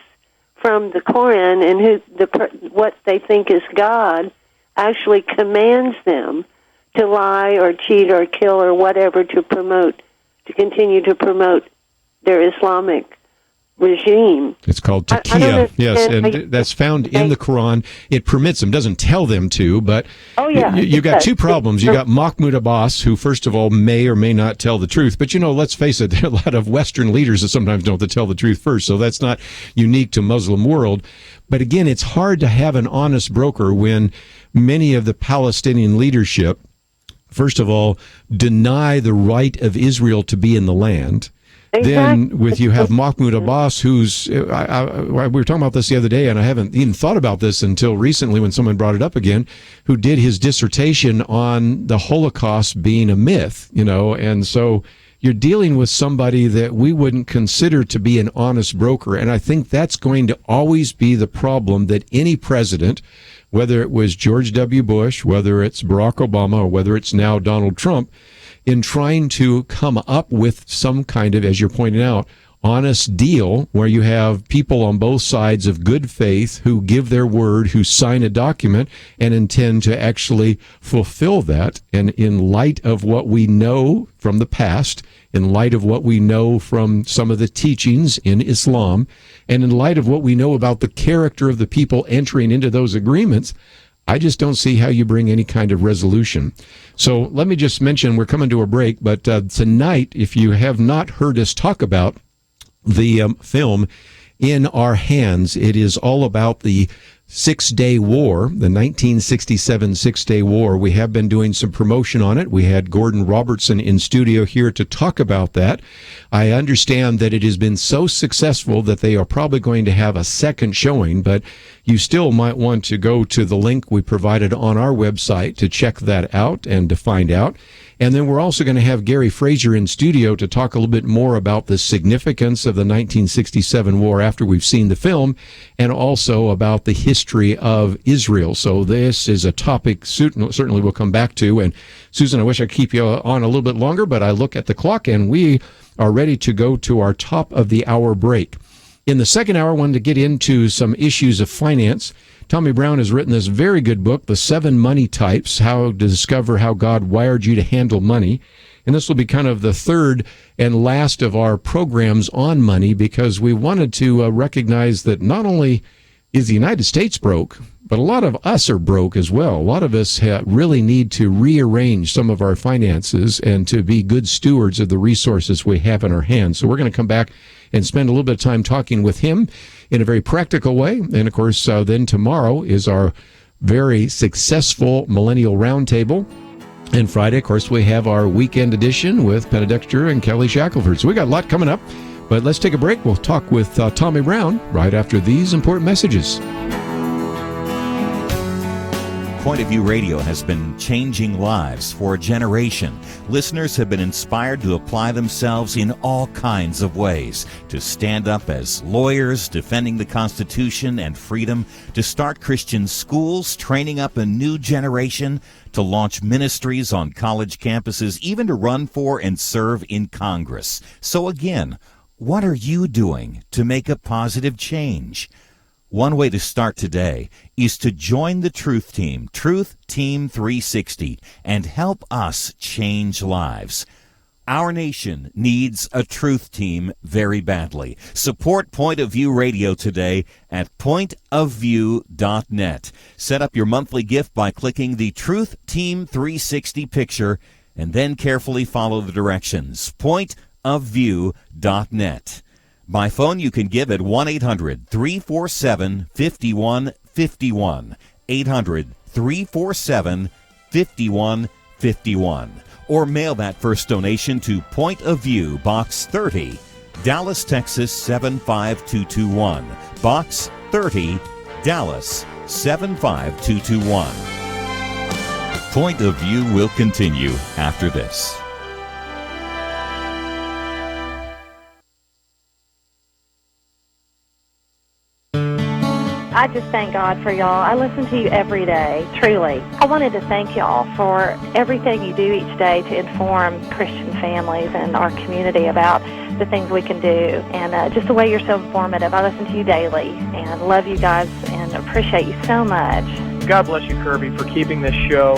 S10: from the Koran, and what they think is God actually commands them to lie or cheat or kill or whatever to continue to promote their Islamic regime.
S3: It's called taqiyya, yes, and that's found in the Quran. It permits them, doesn't tell them to, but you got two problems. You got Mahmoud Abbas, who, first of all, may or may not tell the truth, but, let's face it, there are a lot of Western leaders that sometimes don't tell the truth first, so that's not unique to Muslim world. But again, it's hard to have an honest broker when many of the Palestinian leadership, first of all, deny the right of Israel to be in the land. Exactly. Then you have Mahmoud Abbas, who's, we were talking about this the other day, and I haven't even thought about this until recently when someone brought it up again, who did his dissertation on the Holocaust being a myth, and so you're dealing with somebody that we wouldn't consider to be an honest broker, and I think that's going to always be the problem that any president, whether it was George W. Bush, whether it's Barack Obama, or whether it's now Donald Trump, in trying to come up with some kind of, as you're pointing out, honest deal where you have people on both sides of good faith who give their word, who sign a document and intend to actually fulfill that. And in light of what we know from the past, in light of what we know from some of the teachings in Islam, and in light of what we know about the character of the people entering into those agreements, I just don't see how you bring any kind of resolution. So let me just mention, we're coming to a break, but tonight, if you have not heard us talk about the film In Our Hands, it is all about the Six-Day War, the 1967 Six-Day War. We have been doing some promotion on it. We had Gordon Robertson in studio here to talk about that. I understand that it has been so successful that they are probably going to have a second showing, but you still might want to go to the link we provided on our website to check that out and to find out. And then we're also going to have Gary Fraser in studio to talk a little bit more about the significance of the 1967 war after we've seen the film, and also about the history of Israel. So this is a topic certainly we'll come back to. And Susan, I wish I could keep you on a little bit longer, but I look at the clock and we are ready to go to our top of the hour break. In the second hour, I wanted to get into some issues of finance. Tommy Brown has written this very good book, The 7 Money Types, How to Discover How God Wired You to Handle Money. And this will be kind of the third and last of our programs on money, because we wanted to recognize that not only is the United States broke, but a lot of us are broke as well. A lot of us really need to rearrange some of our finances and to be good stewards of the resources we have in our hands. So we're going to come back and spend a little bit of time talking with him in a very practical way. And of course, then tomorrow is our very successful Millennial Roundtable. And Friday, of course, we have our weekend edition with Penna Dexter and Kelly Shackelford. So we got a lot coming up, but let's take a break. We'll talk with Tommy Brown right after these important messages.
S4: Point of View Radio has been changing lives for a generation. Listeners have been inspired to apply themselves in all kinds of ways, to stand up as lawyers defending the Constitution and freedom, to start Christian schools, training up a new generation, to launch ministries on college campuses, even to run for and serve in Congress. So again, what are you doing to make a positive change? One way to start today is to join the Truth Team, Truth Team 360, and help us change lives. Our nation needs a Truth Team very badly. Support Point of View Radio today at pointofview.net. Set up your monthly gift by clicking the Truth Team 360 picture and then carefully follow the directions. pointofview.net. By phone, you can give at 1-800-347-5151, 800-347-5151, or mail that first donation to Point of View, Box 30, Dallas, Texas 75221, Box 30, Dallas 75221. Point of View will continue after this.
S11: I just thank God for y'all. I listen to you every day, truly. I wanted to thank y'all for everything you do each day to inform Christian families and our community about the things we can do, and just the way you're so informative. I listen to you daily and love you guys and appreciate you so much.
S12: God bless you, Kerby, for keeping this show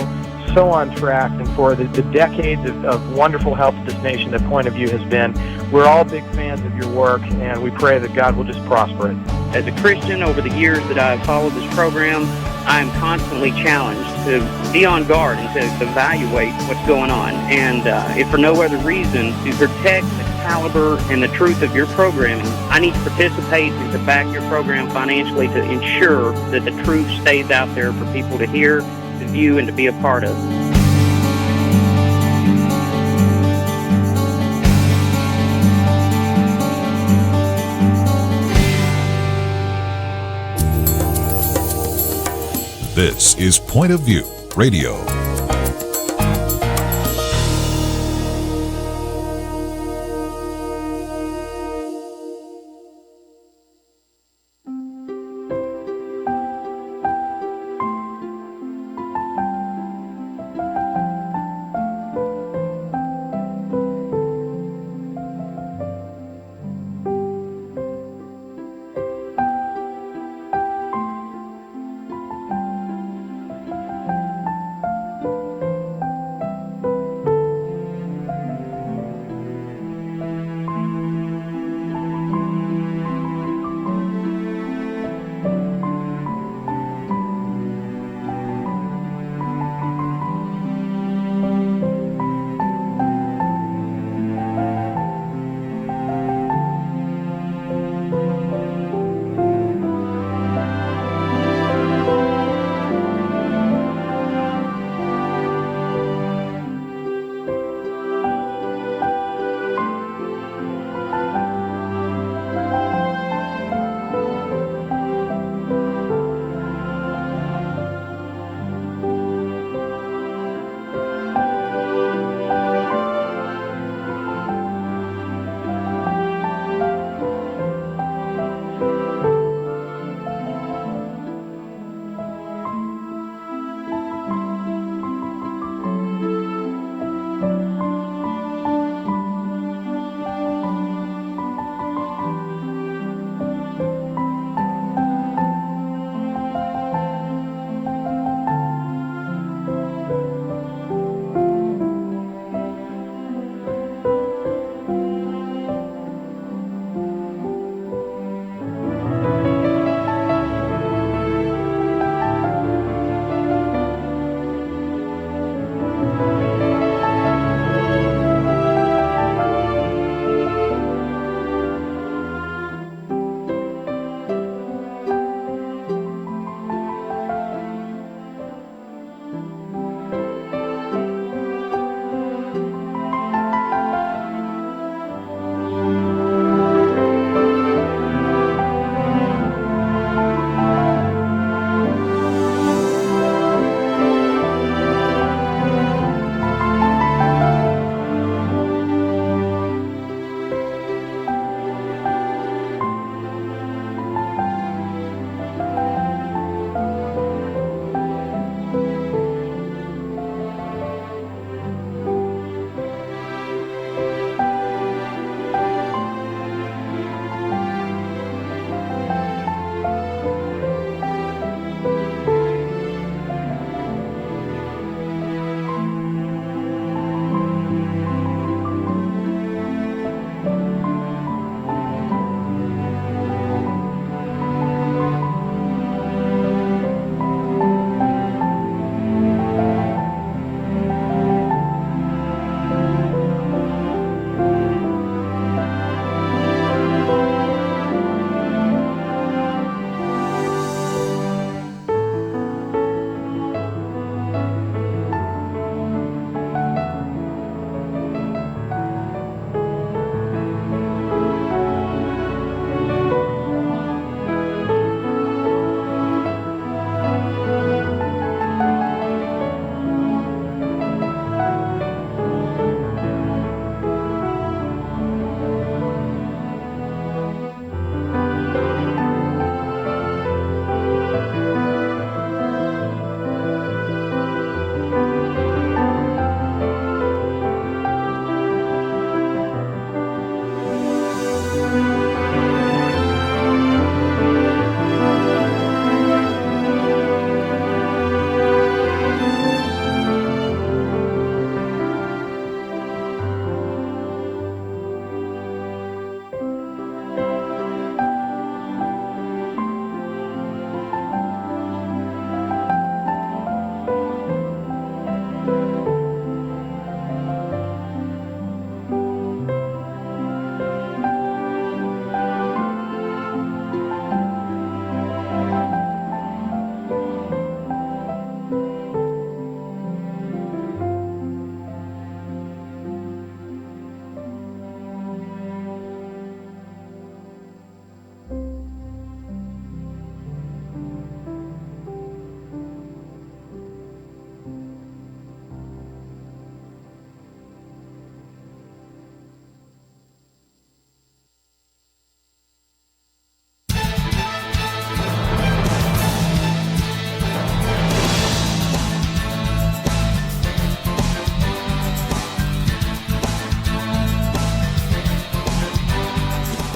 S12: so on track and for the decades of wonderful help to this nation that Point of View has been. We're all big fans of your work, and we pray that God will just prosper it.
S13: As a Christian, over the years that I've followed this program, I am constantly challenged to be on guard and to evaluate what's going on. And if for no other reason, to protect the caliber and the truth of your programming, I need to participate and to back your program financially to ensure that the truth stays out there for people to hear, to view, and to be a part of.
S2: This is Point of View Radio.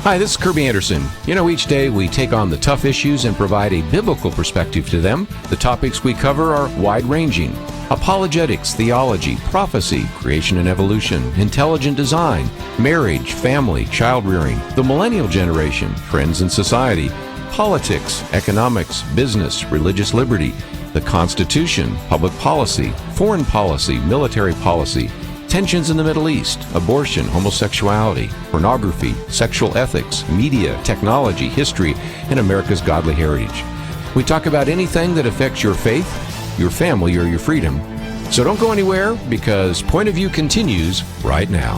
S1: Hi, this is Kerby Anderson. You know, each day we take on the tough issues and provide a biblical perspective to them. The topics we cover are wide-ranging: apologetics, theology, prophecy, creation and evolution, intelligent design, marriage, family, child-rearing, the millennial generation, trends in society, politics, economics, business, religious liberty, the Constitution, public policy, foreign policy, military policy, tensions in the Middle East, abortion, homosexuality, pornography, sexual ethics, media, technology, history, and America's godly heritage. We talk about anything that affects your faith, your family, or your freedom. So don't go anywhere, because Point of View continues right now.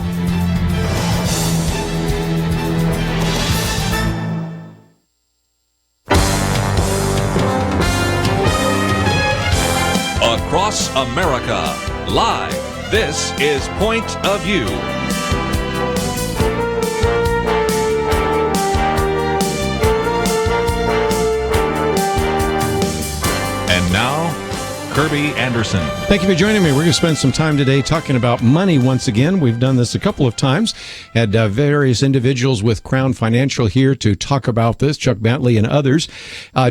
S2: Across America, live. This is Point of View. And now, Kerby Anderson.
S3: Thank you for joining me. We're going to spend some time today talking about money once again. We've done this a couple of times. Had various individuals with Crown Financial here to talk about this, Chuck Bentley and others.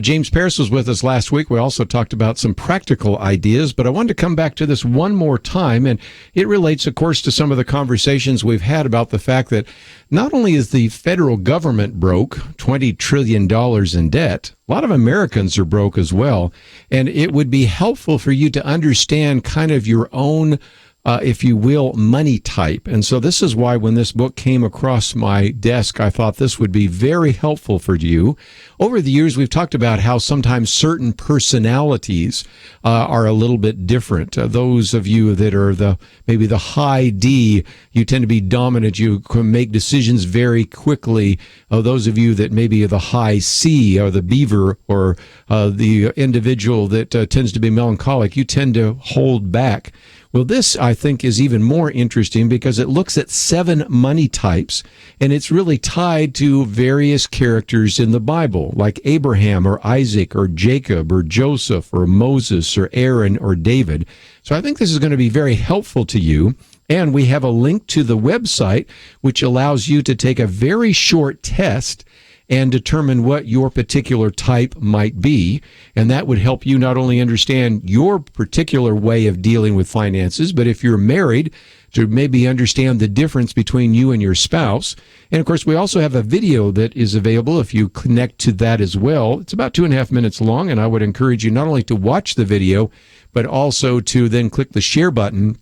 S3: James Paris was with us last week. We also talked about some practical ideas, but I wanted to come back to this one more time, and it relates, of course, to some of the conversations we've had about the fact that not only is the federal government broke, $20 trillion in debt, a lot of Americans are broke as well, and it would be helpful for you to understand kind of your own, if you will, money type. And so this is why when this book came across my desk, I thought this would be very helpful for you. Over the years, we've talked about how sometimes certain personalities are a little bit different. Those of you that are maybe the high D, you tend to be dominant. You can make decisions very quickly. Those of you that maybe are the high C, or the beaver, or the individual that tends to be melancholic, you tend to hold back. Well, this, I think, is even more interesting because it looks at 7 money types, and it's really tied to various characters in the Bible, like Abraham or Isaac or Jacob or Joseph or Moses or Aaron or David. So I think this is going to be very helpful to you. And we have a link to the website, which allows you to take a very short test and determine what your particular type might be. And that would help you not only understand your particular way of dealing with finances, but if you're married, to maybe understand the difference between you and your spouse. And of course, we also have a video that is available if you connect to that as well. It's about 2.5 minutes long, and I would encourage you not only to watch the video, but also to then click the share button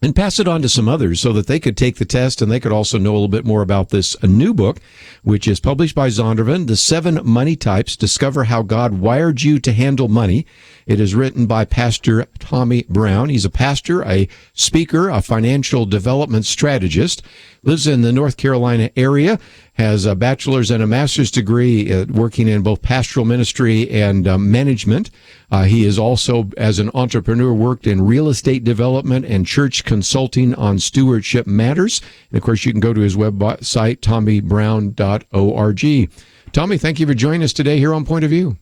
S3: and pass it on to some others so that they could take the test and they could also know a little bit more about this new book, which is published by Zondervan, The 7 Money Types, Discover How God Wired You to Handle Money. It is written by Pastor Tommy Brown. He's a pastor, a speaker, a financial development strategist, lives in the North Carolina area, has a bachelor's and a master's degree working in both pastoral ministry and management. He is also, as an entrepreneur, worked in real estate development and church consulting on stewardship matters. And of course, you can go to his website, tommybrown.org. Tommy, thank you for joining us today here on Point of View.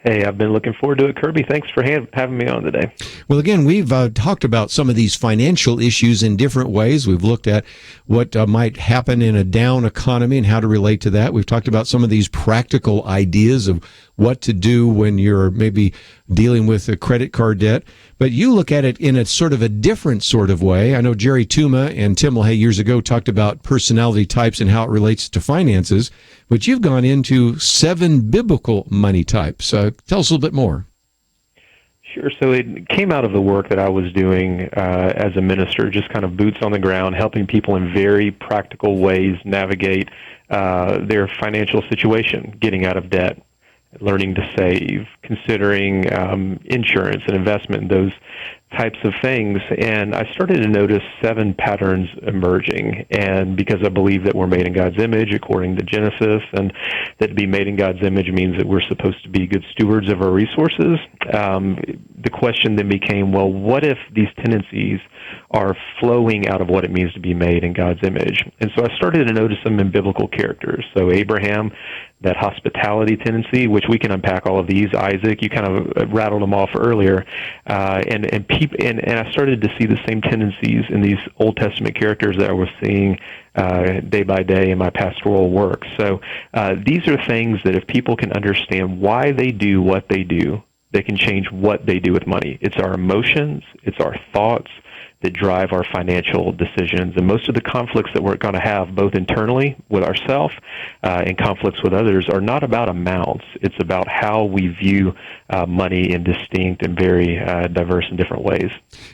S14: Hey, I've been looking forward to it, Kerby. Thanks for having me on today.
S3: Well, again, we've talked about some of these financial issues in different ways. We've looked at what might happen in a down economy and how to relate to that. We've talked about some of these practical ideas of what to do when you're maybe dealing with a credit card debt. But you look at it in a sort of a different sort of way. I know Jerry Tuma and Tim LaHaye years ago talked about personality types and how it relates to finances, but you've gone into 7 biblical money types. Tell us a little bit more.
S14: Sure. So it came out of the work that I was doing as a minister, just kind of boots on the ground, helping people in very practical ways navigate their financial situation, getting out of debt, learning to save, considering insurance and investment, those types of things. And I started to notice 7 patterns emerging. And because I believe that we're made in God's image, according to Genesis, and that to be made in God's image means that we're supposed to be good stewards of our resources, the question then became, well, what if these tendencies are flowing out of what it means to be made in God's image? And so I started to notice them in biblical characters. So Abraham, that hospitality tendency, which we can unpack all of these. Isaac, you kind of rattled them off earlier. And and I started to see the same tendencies in these Old Testament characters that I was seeing day by day in my pastoral work. So these are things that if people can understand why they do what they do, they can change what they do with money. It's our emotions, it's our thoughts that drive our financial decisions. And most of the conflicts that we're going to have, both internally with ourselves and conflicts with others, are not about amounts. It's about how we view money in distinct and very diverse and different ways.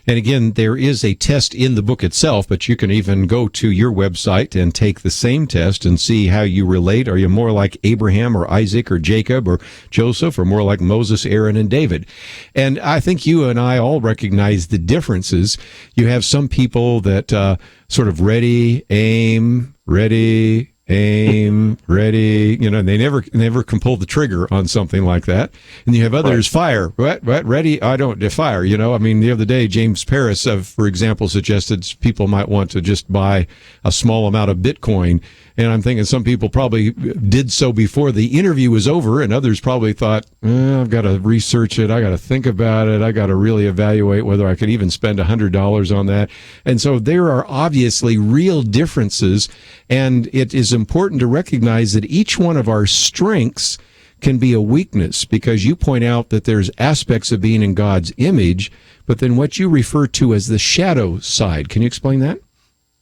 S3: And again, there is a test in the book itself, but you can even go to your website and take the same test and see how you relate. Are you more like Abraham or Isaac or Jacob or Joseph, or more like Moses, Aaron, and David? And I think you and I all recognize the differences. You have some people that sort of ready, aim, ready, aim, ready. You know, they never can pull the trigger on something like that. And you have others, fire, what, ready? I don't fire. You know, I mean, the other day, James Paris, for example, suggested people might want to just buy a small amount of Bitcoin. And I'm thinking some people probably did so before the interview was over, and others probably thought, I've got to research it, I got to think about it, I got to really evaluate whether I could even spend $100 on that. And so there are obviously real differences, and it is important to recognize that each one of our strengths can be a weakness, because you point out that there's aspects of being in God's image, but then what you refer to as the shadow side. Can you explain that?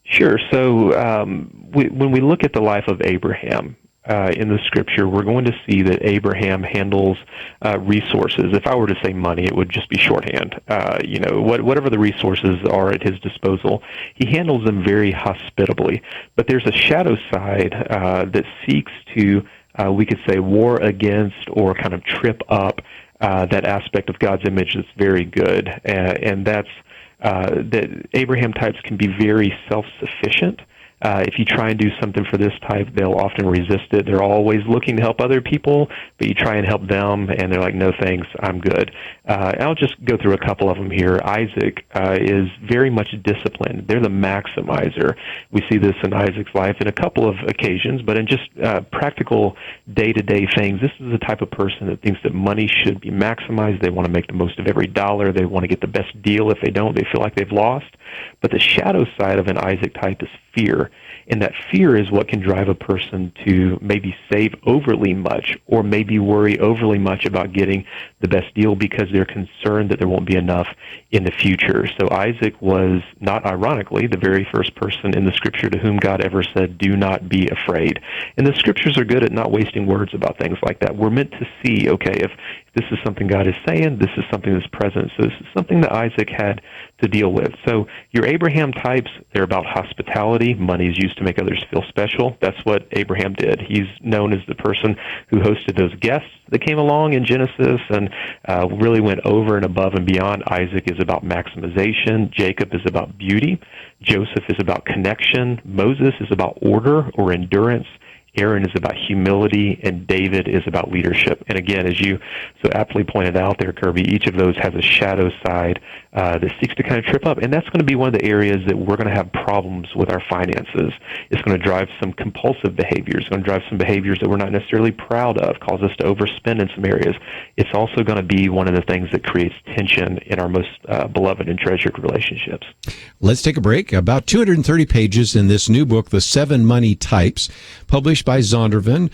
S14: Sure. So when we look at the life of Abraham in the Scripture, we're going to see that Abraham handles resources. If I were to say money, it would just be shorthand. Whatever the resources are at his disposal, he handles them very hospitably. But there's a shadow side that seeks to, we could say, war against or kind of trip up that aspect of God's image that's very good, and that's that Abraham types can be very self-sufficient. If you try and do something for this type, they'll often resist it. They're always looking to help other people, but you try and help them, and they're like, no thanks, I'm good. I'll just go through a couple of them here. Isaac is very much disciplined. They're the maximizer. We see this in Isaac's life in a couple of occasions, but in just practical day-to-day things, this is the type of person that thinks that money should be maximized. They want to make the most of every dollar. They want to get the best deal. If they don't, they feel like they've lost. But the shadow side of an Isaac type is fear. And that fear is what can drive a person to maybe save overly much or maybe worry overly much about getting the best deal because they're concerned that there won't be enough in the future. So Isaac was, not ironically, the very first person in the Scripture to whom God ever said, do not be afraid. And the Scriptures are good at not wasting words about things like that. We're meant to see, okay, if this is something God is saying, this is something that's present. So this is something that Isaac had to deal with. So your Abraham types, they're about hospitality. Money is used to make others feel special. That's what Abraham did. He's known as the person who hosted those guests that came along in Genesis and really went over and above and beyond. Isaac is about maximization. Jacob is about beauty. Joseph is about connection. Moses is about order or endurance. Aaron is about humility, and David is about leadership. And again, as you so aptly pointed out there, Kerby, each of those has a shadow side that seeks to kind of trip up. And that's going to be one of the areas that we're going to have problems with our finances. It's going to drive some compulsive behaviors. It's going to drive some behaviors that we're not necessarily proud of, cause us to overspend in some areas. It's also going to be one of the things that creates tension in our most beloved and treasured relationships.
S3: Let's take a break. About 230 pages in this new book, The 7 Money Types, published by Zondervan.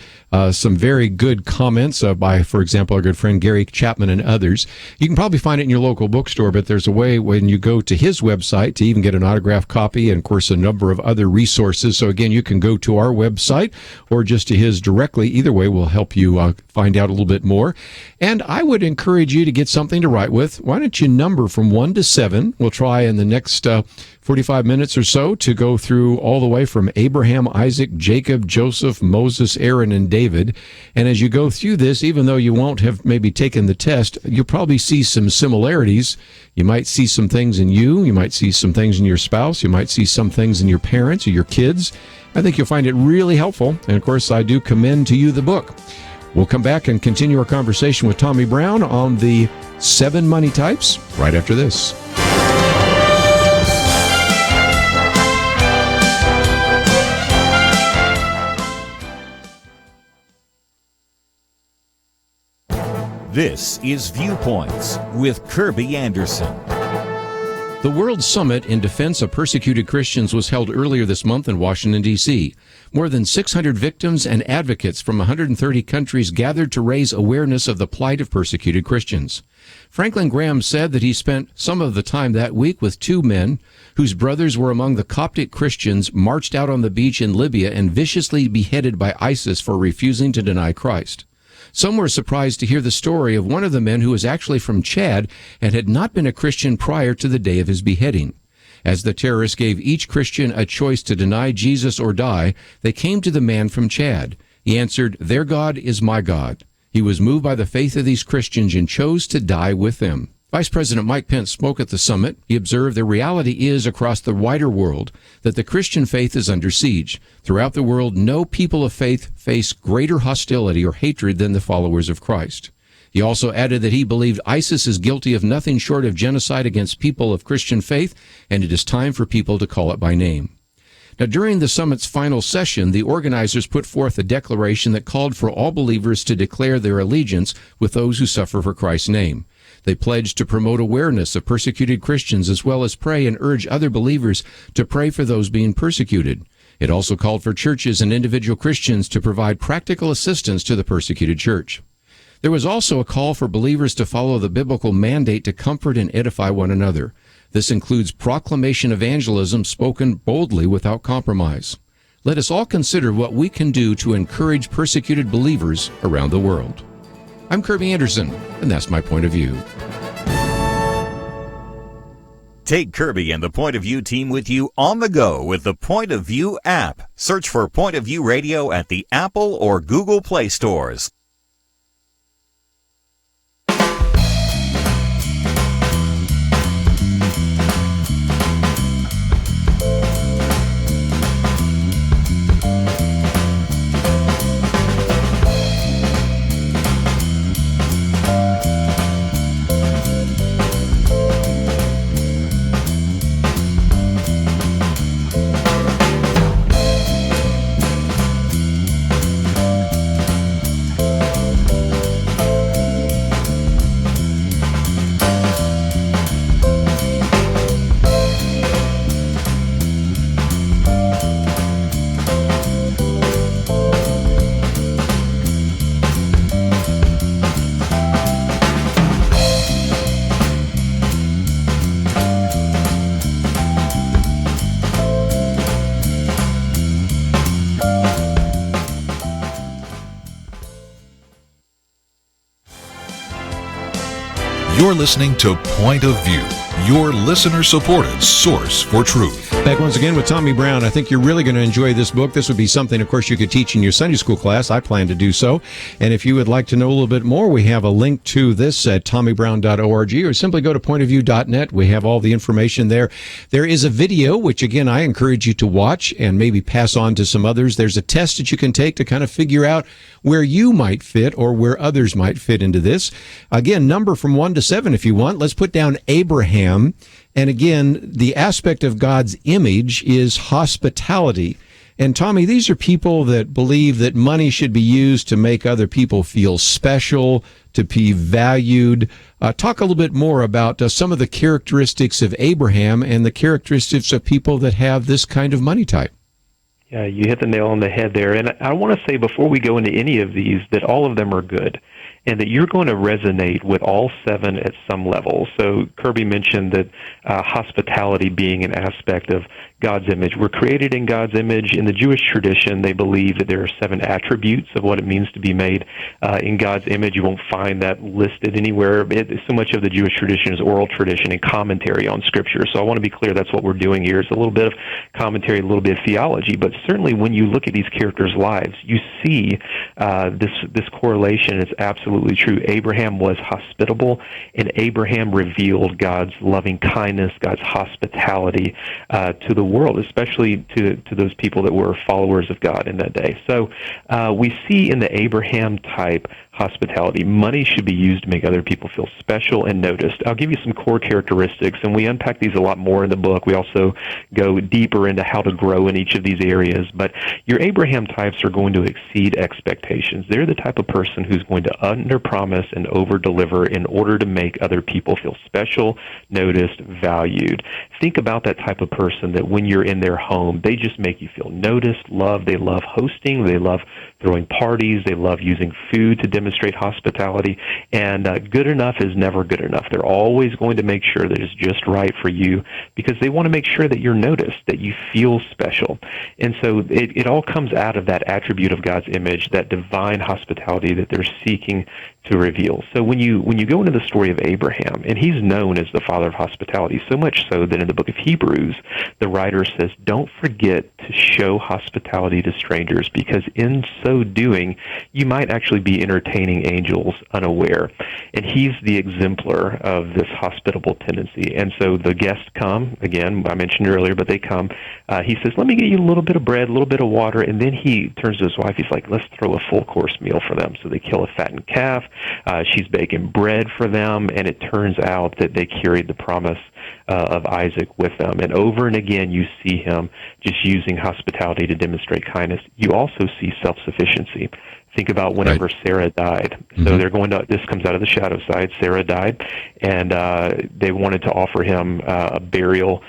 S3: Some very good comments by, for example, our good friend Gary Chapman and others. You can probably find it in your local bookstore, but there's a way when you go to his website to even get an autographed copy and, of course, a number of other resources. So, again, you can go to our website or just to his directly. Either way will help you find out a little bit more. And I would encourage you to get something to write with. Why don't you number from 1 to 7? We'll try in the next 45 minutes or so to go through all the way from Abraham, Isaac, Jacob, Joseph, Moses, Aaron, and David. And as you go through this, even though you won't have maybe taken the test, you'll probably see some similarities. You might see some things in you. You might see some things in your spouse. You might see some things in your parents or your kids. I think you'll find it really helpful. And, of course, I do commend to you the book. We'll come back and continue our conversation with Tommy Brown on the 7 money types right after this.
S4: This is Viewpoints with Kerby Anderson.
S3: The World Summit in Defense of Persecuted Christians was held earlier this month in Washington, D.C. More than 600 victims and advocates from 130 countries gathered to raise awareness of the plight of persecuted Christians. Franklin Graham said that he spent some of the time that week with two men whose brothers were among the Coptic Christians marched out on the beach in Libya and viciously beheaded by ISIS for refusing to deny Christ. Some were surprised to hear the story of one of the men who was actually from Chad and had not been a Christian prior to the day of his beheading. As the terrorists gave each Christian a choice to deny Jesus or die, they came to the man from Chad. He answered, "Their God is my God." He was moved by the faith of these Christians and chose to die with them. Vice President Mike Pence spoke at the summit. He observed the reality is across the wider world that the Christian faith is under siege. Throughout the world, no people of faith face greater hostility or hatred than the followers of Christ. He also added that he believed ISIS is guilty of nothing short of genocide against people of Christian faith, and it is time for people to call it by name. Now, during the summit's final session, the organizers put forth a declaration that called for all believers to declare their allegiance with those who suffer for Christ's name. They pledged to promote awareness of persecuted Christians as well as pray and urge other believers to pray for those being persecuted. It also called for churches and individual Christians to provide practical assistance to the persecuted church. There was also a call for believers to follow the biblical mandate to comfort and edify one another. This includes proclamation evangelism spoken boldly without compromise. Let us all consider what we can do to encourage persecuted believers around the world. I'm Kerby Anderson, and that's my point of view.
S4: Take Kerby and the Point of View team with you on the go with the Point of View app. Search for Point of View Radio at the Apple or Google Play stores.
S2: You're listening to Point of View, your listener-supported source for truth.
S3: Back once again with Tommy Brown. I think you're really going to enjoy this book. This would be something, of course, you could teach in your Sunday school class. I plan to do so. And if you would like to know a little bit more, we have a link to this at tommybrown.org, or simply go to pointofview.net. We have all the information there. There is a video, which, again, I encourage you to watch and maybe pass on to some others. There's a test that you can take to kind of figure out where you might fit or where others might fit into this. Again, number from 1 to 7 if you want. Let's put down Abraham. And again, the aspect of God's image is hospitality. And Tommy, these are people that believe that money should be used to make other people feel special, to be valued. Talk a little bit more about some of the characteristics of Abraham and the characteristics of people that have this kind of money type.
S14: Yeah, you hit the nail on the head there. And I want to say before we go into any of these that all of them are good, and that you're going to resonate with all 7 at some level. So Kerby mentioned that hospitality being an aspect of God's image. We're created in God's image. In the Jewish tradition, they believe that there are 7 attributes of what it means to be made in God's image. You won't find that listed anywhere. So much of the Jewish tradition is oral tradition and commentary on Scripture. So I want to be clear that's what we're doing here. It's a little bit of commentary, a little bit of theology, but certainly when you look at these characters' lives, you see this correlation is absolutely true. Abraham was hospitable, and Abraham revealed God's loving kindness, God's hospitality to the world, especially to those people that were followers of God in that day. So we see in the Abraham type hospitality. Money should be used to make other people feel special and noticed. I'll give you some core characteristics, and we unpack these a lot more in the book. We also go deeper into how to grow in each of these areas. But your Abraham types are going to exceed expectations. They're the type of person who's going to under-promise and over-deliver in order to make other people feel special, noticed, valued. Think about that type of person that when you're in their home, they just make you feel noticed, loved. They love hosting. They love throwing parties. They love using food to demonstrate hospitality. And good enough is never good enough. They're always going to make sure that it's just right for you because they want to make sure that you're noticed, that you feel special. And so it all comes out of that attribute of God's image, that divine hospitality that they're seeking to reveal. So when you go into the story of Abraham, and he's known as the father of hospitality, so much so that in the book of Hebrews, the writer says, don't forget to show hospitality to strangers, because in so doing, you might actually be entertaining angels unaware. And he's the exemplar of this hospitable tendency. And so the guests come, again, I mentioned earlier, but they come. He says, let me get you a little bit of bread, a little bit of water, and then he turns to his wife, he's like, let's throw a full-course meal for them. So they kill a fattened calf. She's baking bread for them, and it turns out that they carried the promise of Isaac with them. And over and again, you see him just using hospitality to demonstrate kindness. You also see self-sufficiency. Think about whenever Sarah died. So they're going to, this comes out of the shadow side. Sarah died, and they wanted to offer him a burial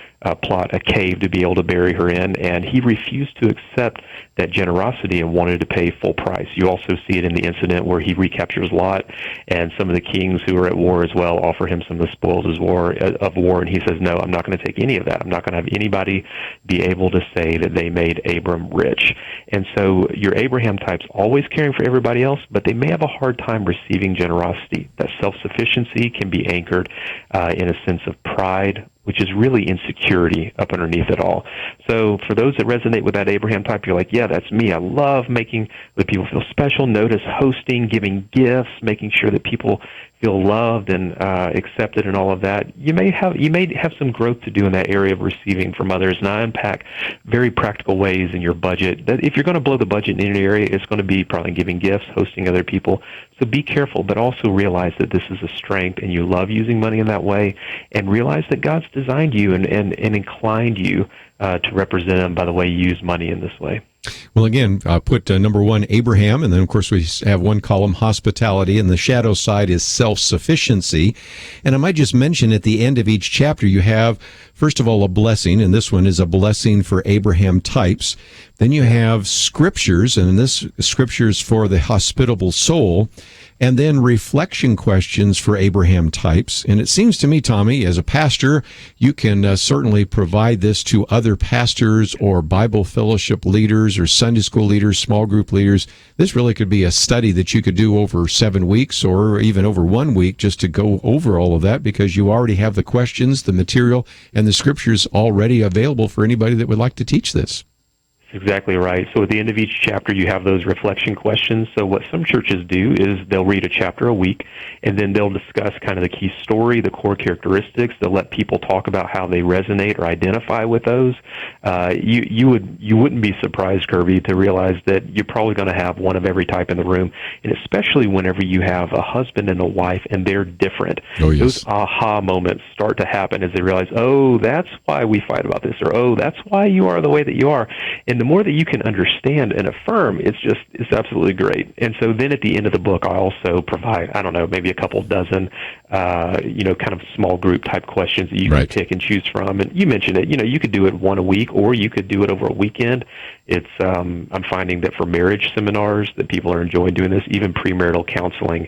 S14: plot, a cave to be able to bury her in, and he refused to accept that generosity and wanted to pay full price. You also see it in the incident where he recaptures Lot, and some of the kings who are at war as well offer him some of the spoils of war, and he says, no, I'm not going to take any of that. I'm not going to have anybody be able to say that they made Abram rich. And so your Abraham types always caring for everybody else, but they may have a hard time receiving generosity. That self-sufficiency can be anchored in a sense of pride, which is really insecurity up underneath it all. So for those that resonate with that Abraham type, you're like, yeah, that's me. I love making the people feel special, notice, hosting, giving gifts, making sure that people feel loved and accepted and all of that. You may have some growth to do in that area of receiving from others. And I unpack very practical ways in your budget that if you're going to blow the budget in any area, it's going to be probably giving gifts, hosting other people. So be careful, but also realize that this is a strength and you love using money in that way, and realize that God's designed you and inclined you to represent him by the way you use money in this way.
S3: Well, again, put number one, Abraham, and then, of course, we have one column, hospitality, and the shadow side is self-sufficiency. And I might just mention at the end of each chapter, you have, first of all, a blessing, and this one is a blessing for Abraham types. Then you have scriptures, and this scriptures for the hospitable soul, and then reflection questions for Abraham types. And it seems to me, Tommy, as a pastor, you can certainly provide this to other pastors or Bible fellowship leaders or Sunday school leaders, small group leaders. This really could be a study that you could do over 7 weeks or even over 1 week just to go over all of that, because you already have the questions, the material, and the scriptures already available for anybody that would like to teach this.
S14: Exactly right. So at the end of each chapter, you have those reflection questions. So what some churches do is they'll read a chapter a week, and then they'll discuss kind of the key story, the core characteristics. They'll let people talk about how they resonate or identify with those. You wouldn't be surprised, Kerby, to realize that you're probably going to have one of every type in the room, and especially whenever you have a husband and a wife and they're different.
S3: Oh, yes.
S14: Those aha moments start to happen as they realize, oh, that's why we fight about this, or oh, that's why you are the way that you are. And the more that you can understand and affirm, it's absolutely great. And so then at the end of the book, I also provide, I don't know, maybe a couple dozen, kind of small group type questions that you can pick and choose from. And you mentioned it, you could do it one a week, or you could do it over a weekend. It's, I'm finding that for marriage seminars that people are enjoying doing this, even premarital counseling.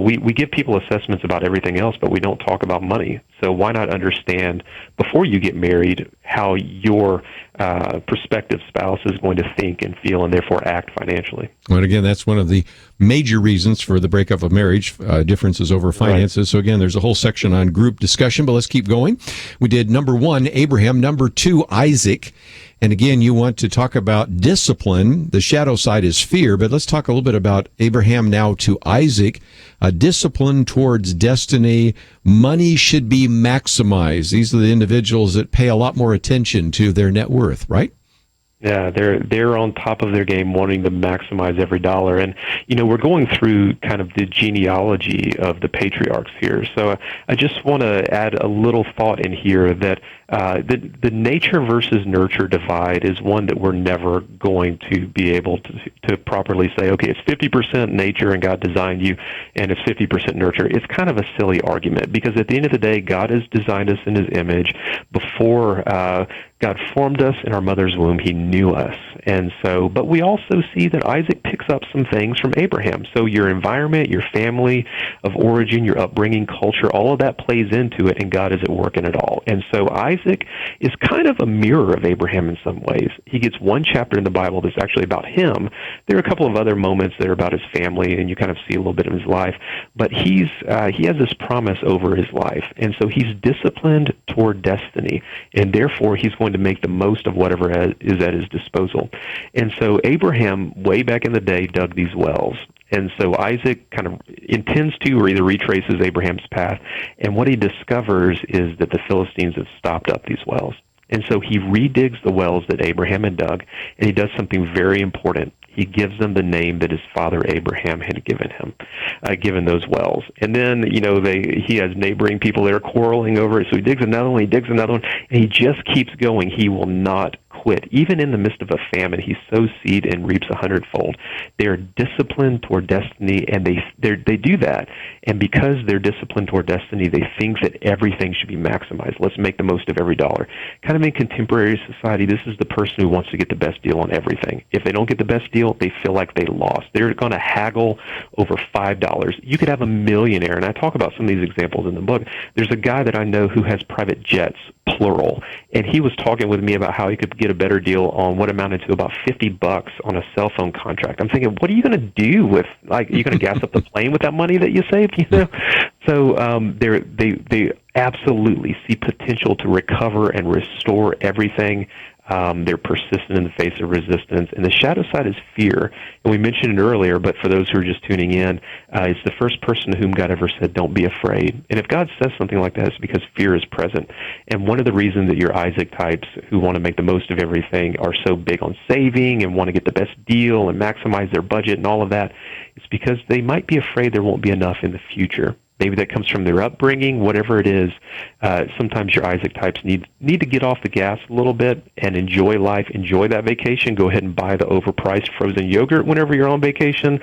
S14: We give people assessments about everything else, but we don't talk about money. So why not understand before you get married how your prospective spouse is going to think and feel and therefore act financially.
S3: Well, again, that's one of the major reasons for the breakup of marriage, differences over finances. Right. So again, there's a whole section on group discussion, but let's keep going. We did number one, Abraham, number two, Isaac. And again, you want to talk about discipline. The shadow side is fear, but let's talk a little bit about Abraham now to Isaac. Discipline towards destiny. Money should be maximized. These are the individuals that pay a lot more attention to their net worth, right?
S14: Yeah, they're on top of their game, wanting to maximize every dollar. And we're going through kind of the genealogy of the patriarchs here. So I just want to add a little thought in here that the nature versus nurture divide is one that we're never going to be able to properly say, okay, it's 50% nature and God designed you, and it's 50% nurture. It's kind of a silly argument, because at the end of the day, God has designed us in His image. Before God formed us in our mother's womb, He knew us. And so, but we also see that Isaac picks up some things from Abraham. So your environment, your family of origin, your upbringing, culture, all of that plays into it, and God is at work in it all. And so Isaac is kind of a mirror of Abraham in some ways. He gets one chapter in the Bible that's actually about him. There are a couple of other moments that are about his family, and you kind of see a little bit of his life. But he has this promise over his life. And so he's disciplined toward destiny, and therefore he's going to make the most of whatever is at his disposal. And so Abraham, way back in the day, dug these wells. And so Isaac kind of intends to, or either retraces Abraham's path, and what he discovers is that the Philistines have stopped up these wells. And so he redigs the wells that Abraham had dug, and he does something very important. He gives them the name that his father Abraham had given him, given those wells. And then, he has neighboring people that are quarreling over it, so he digs another one, and he just keeps going. He will not quit. Even in the midst of a famine, he sows seed and reaps 100-fold. They are disciplined toward destiny, and they do that. And because they're disciplined toward destiny, they think that everything should be maximized. Let's make the most of every dollar. Kind of in contemporary society, this is the person who wants to get the best deal on everything. If they don't get the best deal, they feel like they lost. They're going to haggle over $5. You could have a millionaire, and I talk about some of these examples in the book. There's a guy that I know who has private jets, plural, and he was talking with me about how he could get a better deal on what amounted to about $50 on a cell phone contract. I'm thinking, what are you going to do with, are you going to gas up the plane with that money that you saved? So they absolutely see potential to recover and restore everything. They're persistent in the face of resistance. And the shadow side is fear. And we mentioned it earlier, but for those who are just tuning in, it's the first person to whom God ever said, don't be afraid. And if God says something like that, it's because fear is present. And one of the reasons that your Isaac types who want to make the most of everything are so big on saving and want to get the best deal and maximize their budget and all of that, is because they might be afraid there won't be enough in the future. Maybe that comes from their upbringing, whatever it is. Sometimes your Isaac types need to get off the gas a little bit and enjoy life, enjoy that vacation. Go ahead and buy the overpriced frozen yogurt whenever you're on vacation.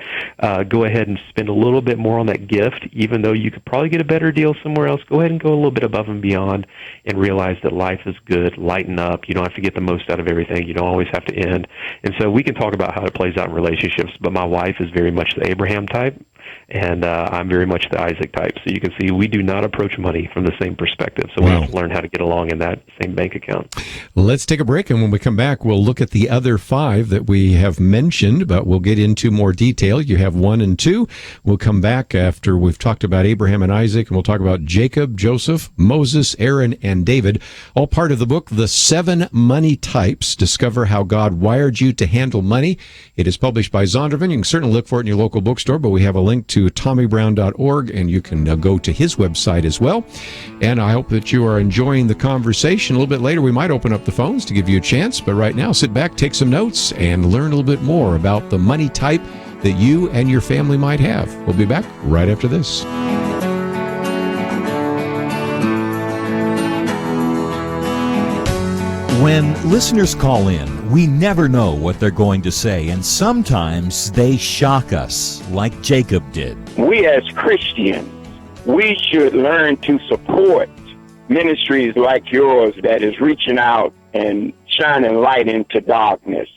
S14: Go ahead and spend a little bit more on that gift, even though you could probably get a better deal somewhere else. Go ahead and go a little bit above and beyond and realize that life is good. Lighten up. You don't have to get the most out of everything. You don't always have to end. And so we can talk about how it plays out in relationships, but my wife is very much the Abraham type, and I'm very much the Isaac type. So you can see we do not approach money from the same perspective. So we have to learn how to get along in that same bank account.
S3: Let's take a break, and when we come back, we'll look at the other 5 that we have mentioned, but we'll get into more detail. You have 1 and 2. We'll come back after we've talked about Abraham and Isaac, and we'll talk about Jacob, Joseph, Moses, Aaron, and David, all part of the book, The 7 Money Types. Discover how God wired you to handle money. It is published by Zondervan. You can certainly look for it in your local bookstore, but we have a link to TommyBrown.org, and you can go to his website as well. And I hope that you are enjoying the conversation. A little bit later, we might open up the phones to give you a chance, but right now, sit back, take some notes, and learn a little bit more about the money type that you and your family might have. We'll be back right after this.
S4: When listeners call in, we never know what they're going to say, and sometimes they shock us, like Jacob did.
S5: We as Christians, we should learn to support ministries like yours that is reaching out and shining light into darkness.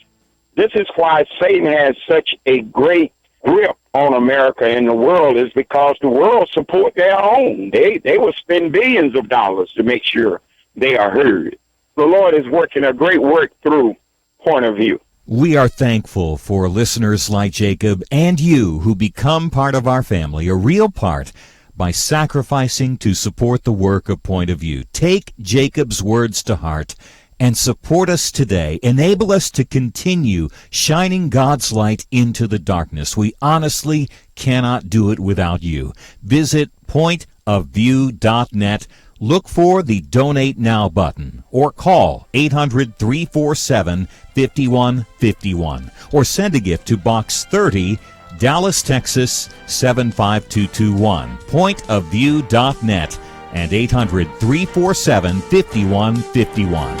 S5: This is why Satan has such a great grip on America and the world, is because the world support their own. They will spend billions of dollars to make sure they are heard. The Lord is working a great work through Point of View.
S4: We are thankful for listeners like Jacob and you who become part of our family, a real part, by sacrificing to support the work of Point of View. Take Jacob's words to heart and support us today. Enable us to continue shining God's light into the darkness. We honestly cannot do it without you. Visit pointofview.net. Look for the Donate Now button or call 800-347-5151 or send a gift to Box 30, Dallas, Texas 75221, pointofview.net and 800-347-5151.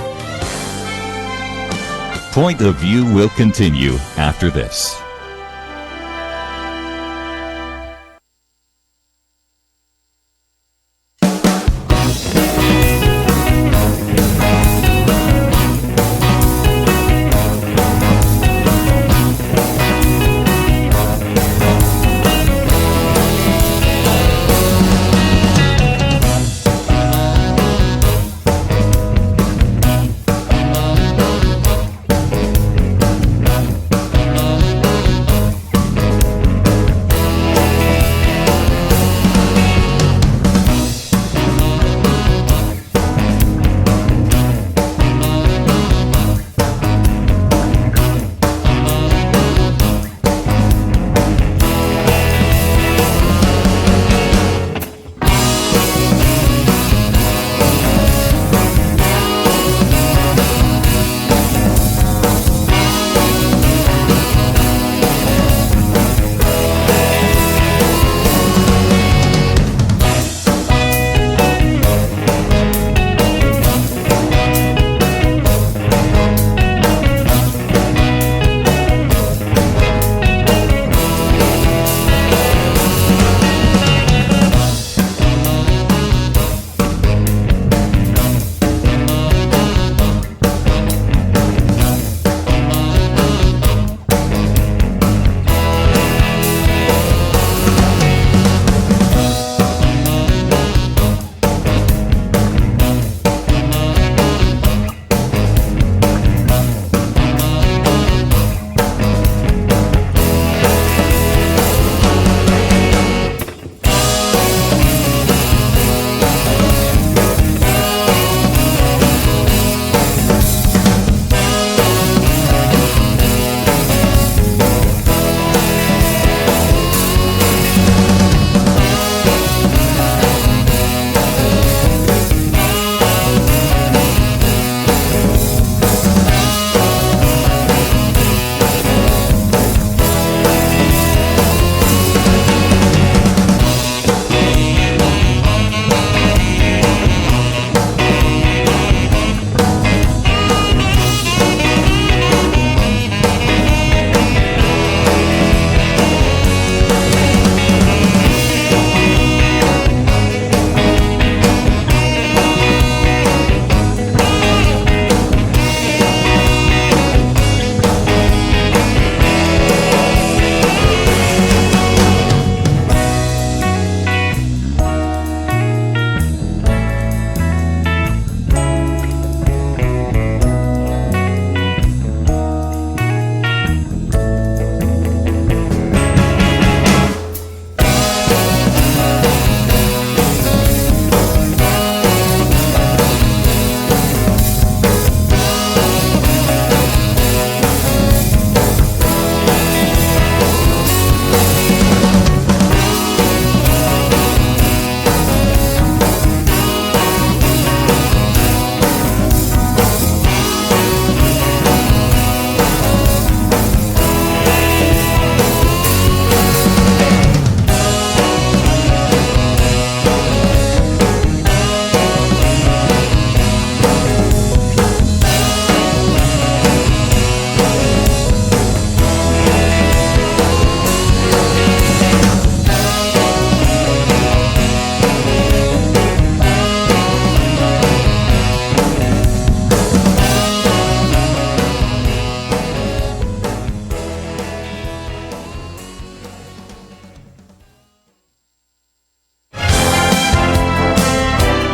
S4: Point of View will continue after this.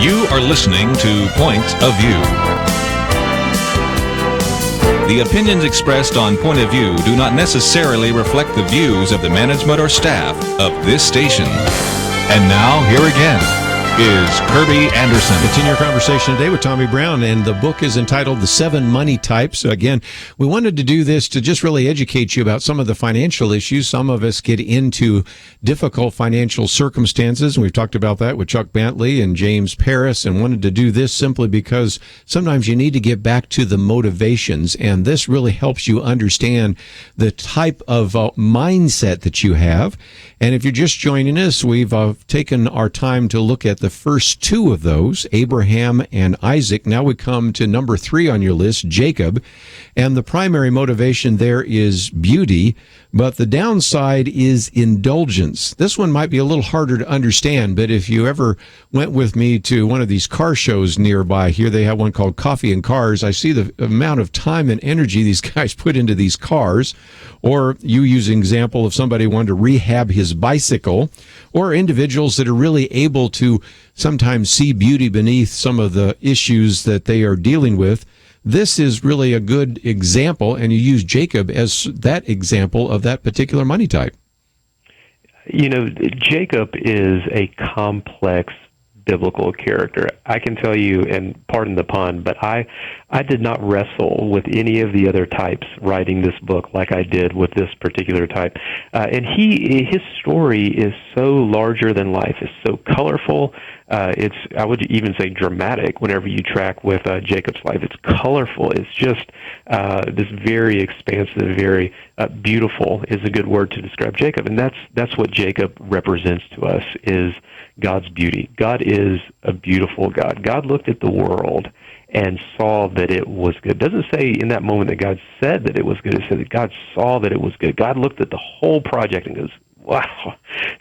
S2: You are listening to Point of View. The opinions expressed on Point of View do not necessarily reflect the views of the management or staff of this station. And now, here again is Kerby Anderson.
S3: Continue our conversation today with Tommy Brown, and the book is entitled The 7 Money Types. Again, we wanted to do this to just really educate you about some of the financial issues. Some of us get into difficult financial circumstances, and we've talked about that with Chuck Bentley and James Paris, and wanted to do this simply because sometimes you need to get back to the motivations, and this really helps you understand the type of mindset that you have. And if you're just joining us, we've taken our time to look at the first 2 of those, Abraham and Isaac. Now we come to number 3 on your list, Jacob. And the primary motivation there is beauty, but the downside is indulgence. This one might be a little harder to understand, but if you ever went with me to one of these car shows nearby here, they have one called Coffee and Cars. I see the amount of time and energy these guys put into these cars. Or you use an example of somebody wanting to rehab his bicycle, or individuals that are really able to sometimes see beauty beneath some of the issues that they are dealing with. This is really a good example, and you use Jacob as that example of that particular money type.
S14: You know, Jacob is a complex biblical character. I can tell you, and pardon the pun, but I did not wrestle with any of the other types writing this book like I did with this particular type. And his story is so larger than life. It's so colorful. It's, I would even say, dramatic whenever you track with Jacob's life. It's colorful. It's just this very expansive, very beautiful is a good word to describe Jacob. And that's what Jacob represents to us, is God's beauty. God is a beautiful God. God looked at the world and saw that it was good. It doesn't say in that moment that God said that it was good. It said that God saw that it was good. God looked at the whole project and goes, wow,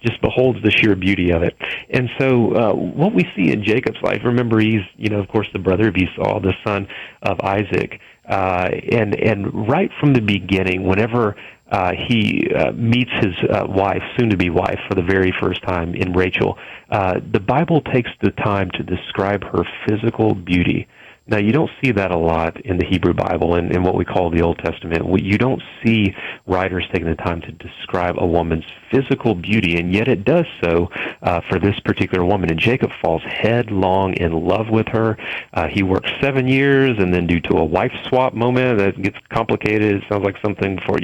S14: just beholds the sheer beauty of it. And so what we see in Jacob's life, remember he's, of course, the brother of Esau, the son of Isaac. And right from the beginning, whenever he meets his wife, soon-to-be wife, for the very first time in Rachel, the Bible takes the time to describe her physical beauty. Now, you don't see that a lot in the Hebrew Bible and in what we call the Old Testament. You don't see writers taking the time to describe a woman's physical beauty, and yet it does so for this particular woman. And Jacob falls headlong in love with her. He works 7 years, and then due to a wife swap moment that gets complicated, it sounds like something for,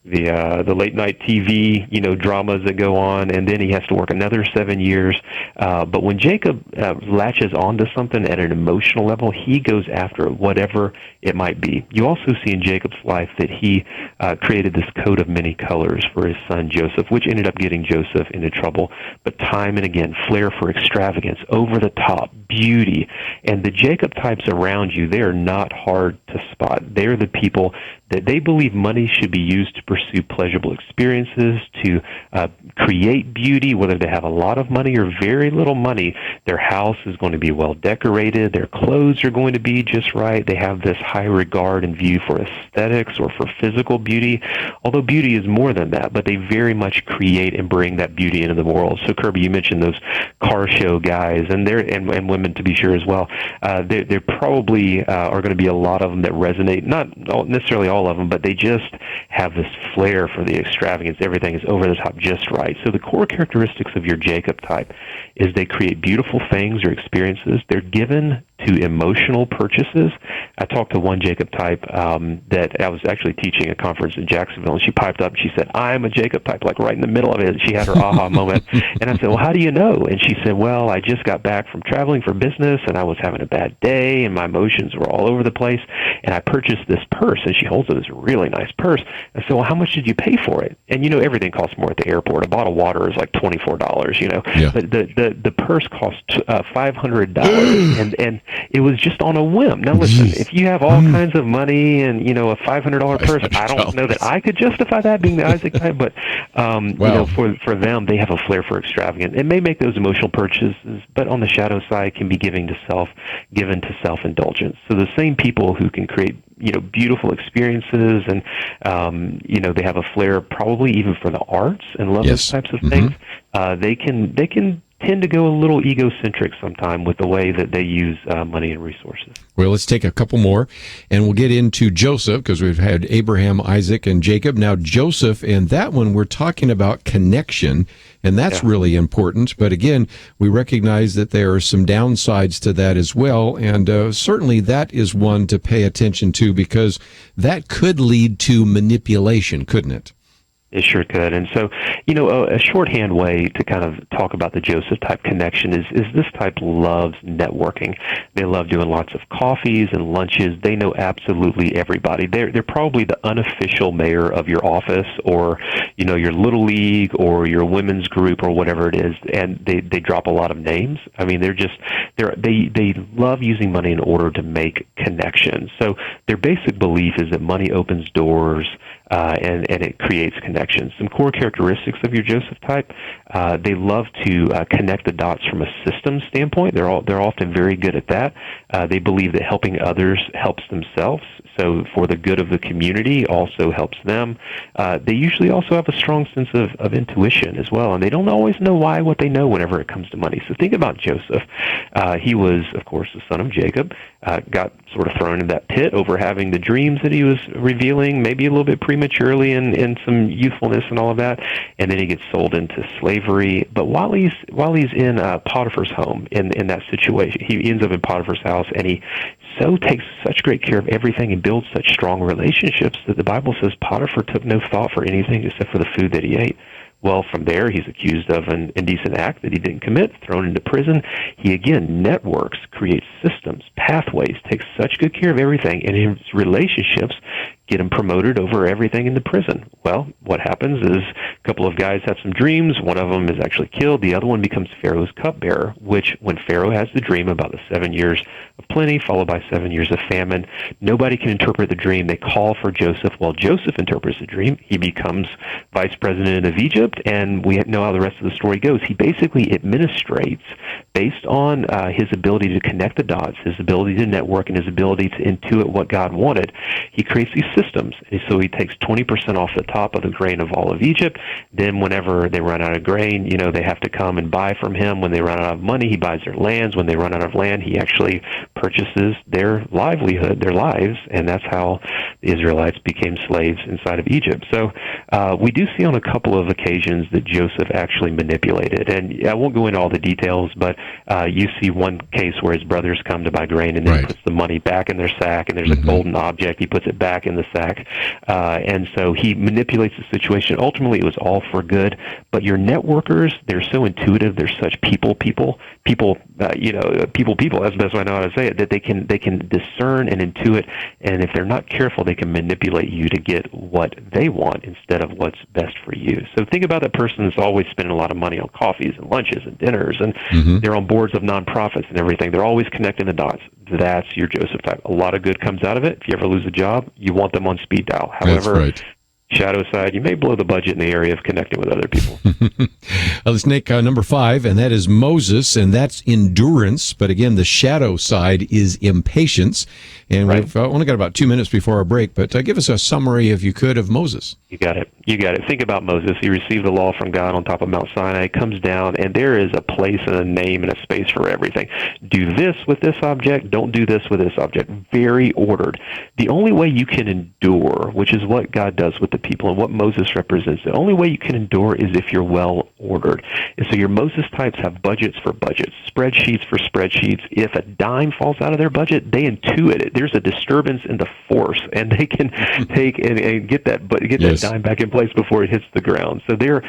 S14: the late night TV, dramas that go on, and then he has to work another 7 years. But when Jacob latches onto something at an emotional level, he goes after it, whatever it might be. You also see in Jacob's life that he created this coat of many colors for his son Joseph, which ended up getting Joseph into trouble. But time and again, flair for extravagance, over the top, beauty. And the Jacob types around you, they are not hard to spot. They're the people that they believe money should be used to pursue pleasurable experiences, to create beauty, whether they have a lot of money or very little money. Their house is going to be well decorated. Their clothes are going to be just right. They have this high regard and view for aesthetics or for physical beauty, although beauty is more than that, but they very much create and bring that beauty into the world. So, Kerby, you mentioned those car show guys, and and women to be sure as well. There probably are going to be a lot of them that resonate, not necessarily all of them, but they just have this flair for the extravagance. Everything is over the top just right. So the core characteristics of your Jacob type is they create beautiful things or experiences. They're given to emotional purchases. I talked to one Jacob type that I was actually teaching a conference in Jacksonville, and she piped up and she said, I'm a Jacob type, like right in the middle of it. She had her aha moment. And I said, well, how do you know? And she said, well, I just got back from traveling for business, and I was having a bad day, and my emotions were all over the place, and I purchased this purse, and she holds it as a really nice purse. I said, well, how much did you pay for it? And, everything costs more at the airport. A bottle of water is like $24, Yeah. But the purse cost $500, and it was just on a whim. Now, listen, if you have all kinds of money and, a $500 purse, I don't know that I could justify that being the Isaac type, but, for them, they have a flair for extravagance. It may make those emotional purchases, but on the shadow side can be given to self-indulgence. So the same people who can create, beautiful experiences and, they have a flair probably even for the arts and love those types of things. They can tend to go a little egocentric sometime with the way that they use money and resources.
S3: Well, let's take a couple more, and we'll get into Joseph, because we've had Abraham, Isaac, and Jacob. Now, Joseph, and that one, we're talking about connection, and that's really important. But again, we recognize that there are some downsides to that as well, and certainly that is one to pay attention to, because that could lead to manipulation, couldn't it?
S14: It sure could. And so, a shorthand way to kind of talk about the Joseph type connection is this type loves networking. They love doing lots of coffees and lunches. They know absolutely everybody. They're probably the unofficial mayor of your office, or, your little league or your women's group or whatever it is. And they drop a lot of names. I mean, they love using money in order to make connections. So their basic belief is that money opens doors, and it creates connections. Some core characteristics of your Joseph type: they love to connect the dots from a systems standpoint. They're often very good at that. They believe that helping others helps themselves. So for the good of the community also helps them. They usually also have a strong sense of intuition as well, and they don't always know why what they know whenever it comes to money. So think about Joseph. He was, of course, the son of Jacob, got sort of thrown in that pit over having the dreams that he was revealing, maybe a little bit prematurely in some youthfulness and all of that, and then he gets sold into slavery. But while he's in Potiphar's home, in that situation, he ends up in Potiphar's house, and he takes such great care of everything and builds such strong relationships that the Bible says Potiphar took no thought for anything except for the food that he ate. Well, from there, he's accused of an indecent act that he didn't commit, thrown into prison. He, again, networks, creates systems, pathways, takes such good care of everything, and his relationships get him promoted over everything in the prison. Well, what happens is a couple of guys have some dreams. One of them is actually killed. The other one becomes Pharaoh's cupbearer, which when Pharaoh has the dream about the 7 years of plenty followed by 7 years of famine, nobody can interpret the dream. They call for Joseph. Well, Joseph interprets the dream. He becomes vice president of Egypt, and we know how the rest of the story goes. He basically administrates based on his ability to connect the dots, his ability to network, and his ability to intuit what God wanted. He creates these systems. And so he takes 20% off the top of the grain of all of Egypt. Then whenever they run out of grain, they have to come and buy from him. When they run out of money, he buys their lands. When they run out of land, he actually purchases their livelihood, their lives, and that's how the Israelites became slaves inside of Egypt. So we do see on a couple of occasions that Joseph actually manipulated. And I won't go into all the details, but you see one case where his brothers come to buy grain, and then he puts the money back in their sack, and there's a golden object. He puts it back in the sack. And so he manipulates the situation. Ultimately, it was all for good. But your networkers, they're so intuitive. They're such people. That's the best way I know how to say it, that they can discern and intuit. And if they're not careful, they can manipulate you to get what they want instead of what's best for you. So think about that person that's always spending a lot of money on coffees and lunches and dinners, and they're on boards of nonprofits and everything. They're always connecting the dots. That's your Joseph type. A lot of good comes out of it. If you ever lose a job, you want them on speed dial. However, shadow side, you may blow the budget in the area of connecting with other people.
S3: Let's take number 5, and that is Moses, and that's endurance. But again, the shadow side is impatience. And we've only got about 2 minutes before our break, but give us a summary, if you could, of Moses.
S14: You got it. Think about Moses. He received the law from God on top of Mount Sinai, comes down, and there is a place and a name and a space for everything. Do this with this object, don't do this with this object. Very ordered. The only way you can endure, which is what God does with the people and what Moses represents, the only way you can endure is if you're well ordered. And so your Moses types have budgets for budgets, spreadsheets for spreadsheets. If a dime falls out of their budget, they intuit it. There's a disturbance in the force, and they can take and get that dime back in place before it hits the ground. So they're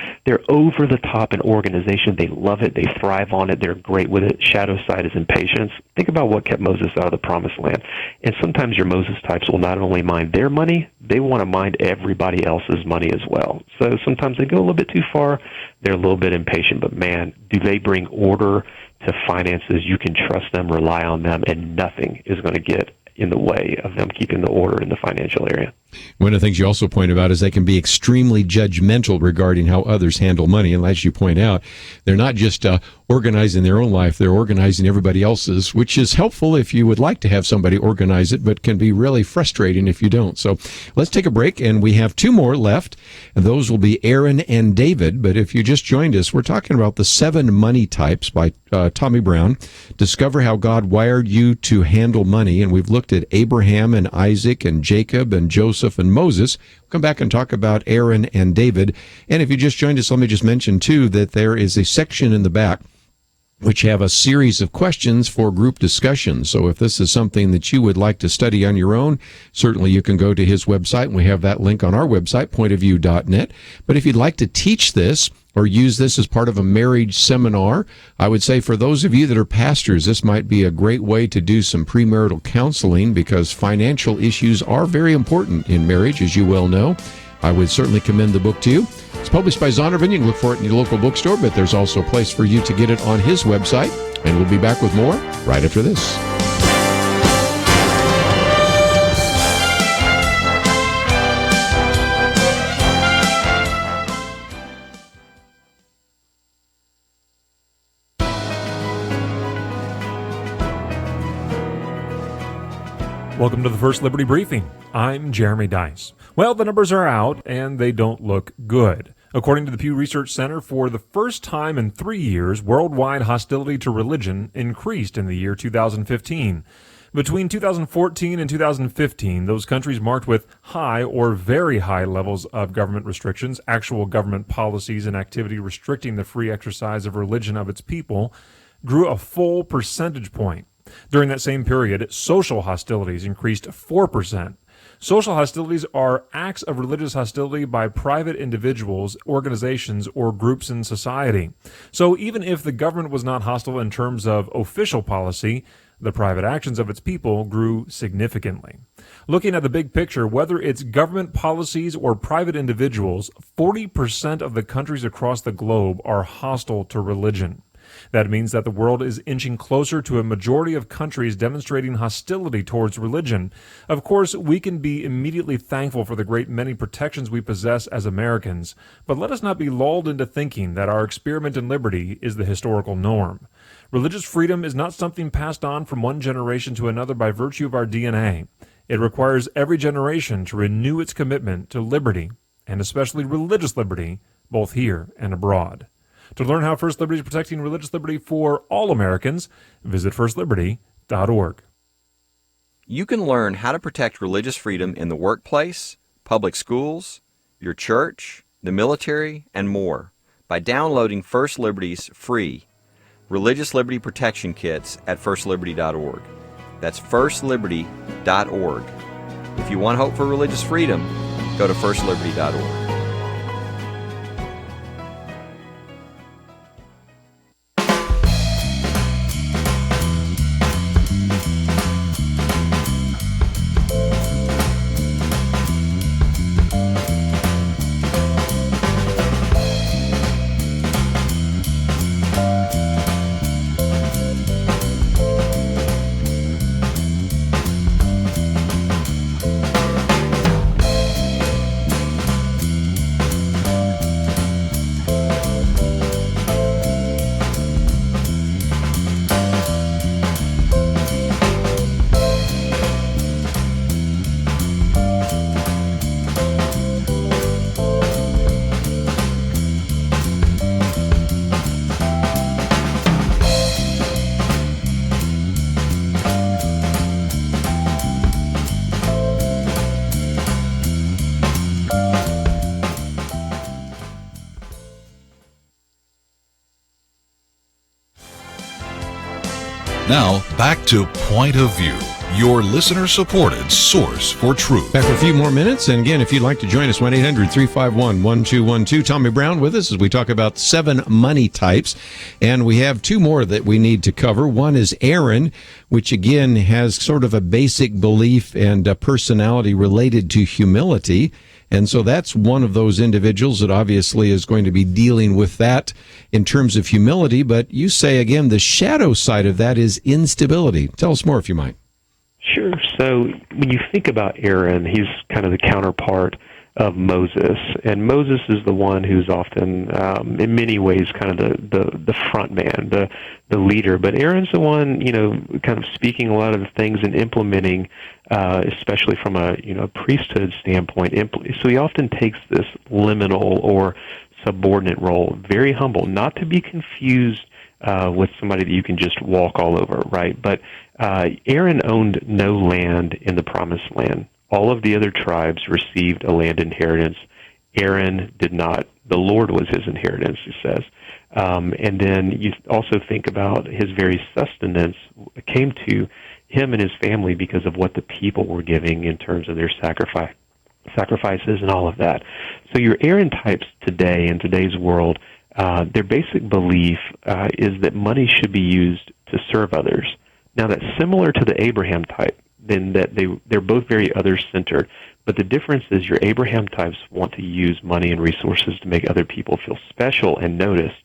S14: over the top in organization. They love it. They thrive on it. They're great with it. Shadow side is impatience. Think about what kept Moses out of the promised land. And sometimes your Moses types will not only mind their money, they want to mind everybody else's money as well. So sometimes they go a little bit too far. They're a little bit impatient, but man, do they bring order to finances. You can trust them, rely on them, and nothing is going to get in the way of them keeping the order in the financial area.
S3: One of the things you also point about is they can be extremely judgmental regarding how others handle money. And as you point out, they're not just organizing their own life, they're organizing everybody else's, which is helpful if you would like to have somebody organize it, but can be really frustrating if you don't. So let's take a break, and we have two more left, and those will be Aaron and David. But if you just joined us, we're talking about the 7 money types by Tommy Brown. Discover how God wired you to handle money. And we've looked at Abraham and Isaac and Jacob and Joseph and Moses. We'll come back and talk about Aaron and David. And if you just joined us, let me just mention, too, that there is a section in the back which have a series of questions for group discussion. So if this is something that you would like to study on your own, certainly you can go to his website, and we have that link on our website, pointofview.net. But if you'd like to teach this or use this as part of a marriage seminar, I would say for those of you that are pastors, this might be a great way to do some premarital counseling, because financial issues are very important in marriage, as you well know. I would certainly commend the book to you. It's published by Zondervan. You can look for it in your local bookstore, but there's also a place for you to get it on his website. And we'll be back with more right after this.
S7: Welcome to the First Liberty Briefing. I'm Jeremy Dice. Well, the numbers are out, and they don't look good. According to the Pew Research Center, for the first time in 3 years, worldwide hostility to religion increased in the year 2015. Between 2014 and 2015, those countries marked with high or very high levels of government restrictions, actual government policies and activity restricting the free exercise of religion of its people, grew a full percentage point. During that same period, social hostilities increased 4%. Social hostilities are acts of religious hostility by private individuals, organizations, or groups in society. So even if the government was not hostile in terms of official policy, the private actions of its people grew significantly. Looking at the big picture, whether it's government policies or private individuals, 40% of the countries across the globe are hostile to religion. That means that the world is inching closer to a majority of countries demonstrating hostility towards religion. Of course, we can be immediately thankful for the great many protections we possess as Americans, but let us not be lulled into thinking that our experiment in liberty is the historical norm. Religious freedom is not something passed on from one generation to another by virtue of our DNA. It requires every generation to renew its commitment to liberty, and especially religious liberty, both here and abroad. To learn how First Liberty is protecting religious liberty for all Americans, visit firstliberty.org.
S8: You can learn how to protect religious freedom in the workplace, public schools, your church, the military, and more by downloading First Liberty's free Religious Liberty Protection Kits at firstliberty.org. That's firstliberty.org. If you want hope for religious freedom, go to firstliberty.org.
S2: Now, back to Point of View, your listener-supported source for truth.
S3: Back for a few more minutes, and again, if you'd like to join us, 1-800-351-1212. Tommy Brown with us as we talk about 7 money types, and we have 2 more that we need to cover. One is Aaron, which again has sort of a basic belief and a personality related to humility. And so that's one of those individuals that obviously is going to be dealing with that in terms of humility. But you say, again, the shadow side of that is instability. Tell us more if you might.
S14: Sure. So when you think about Aaron, he's kind of the counterpart of Moses, and Moses is the one who's often, in many ways, kind of the front man, the leader. But Aaron's the one, kind of speaking a lot of the things and implementing, especially from a priesthood standpoint. So he often takes this liminal or subordinate role, very humble, not to be confused with somebody that you can just walk all over, right? But Aaron owned no land in the Promised Land. All of the other tribes received a land inheritance. Aaron did not. The Lord was his inheritance, it says. And then you also think about his very sustenance came to him and his family because of what the people were giving in terms of their sacrifices and all of that. So your Aaron types today, in today's world, their basic belief is that money should be used to serve others. Now, that's similar to the Abraham type, in that they're both very other-centered. But the difference is your Abraham types want to use money and resources to make other people feel special and noticed.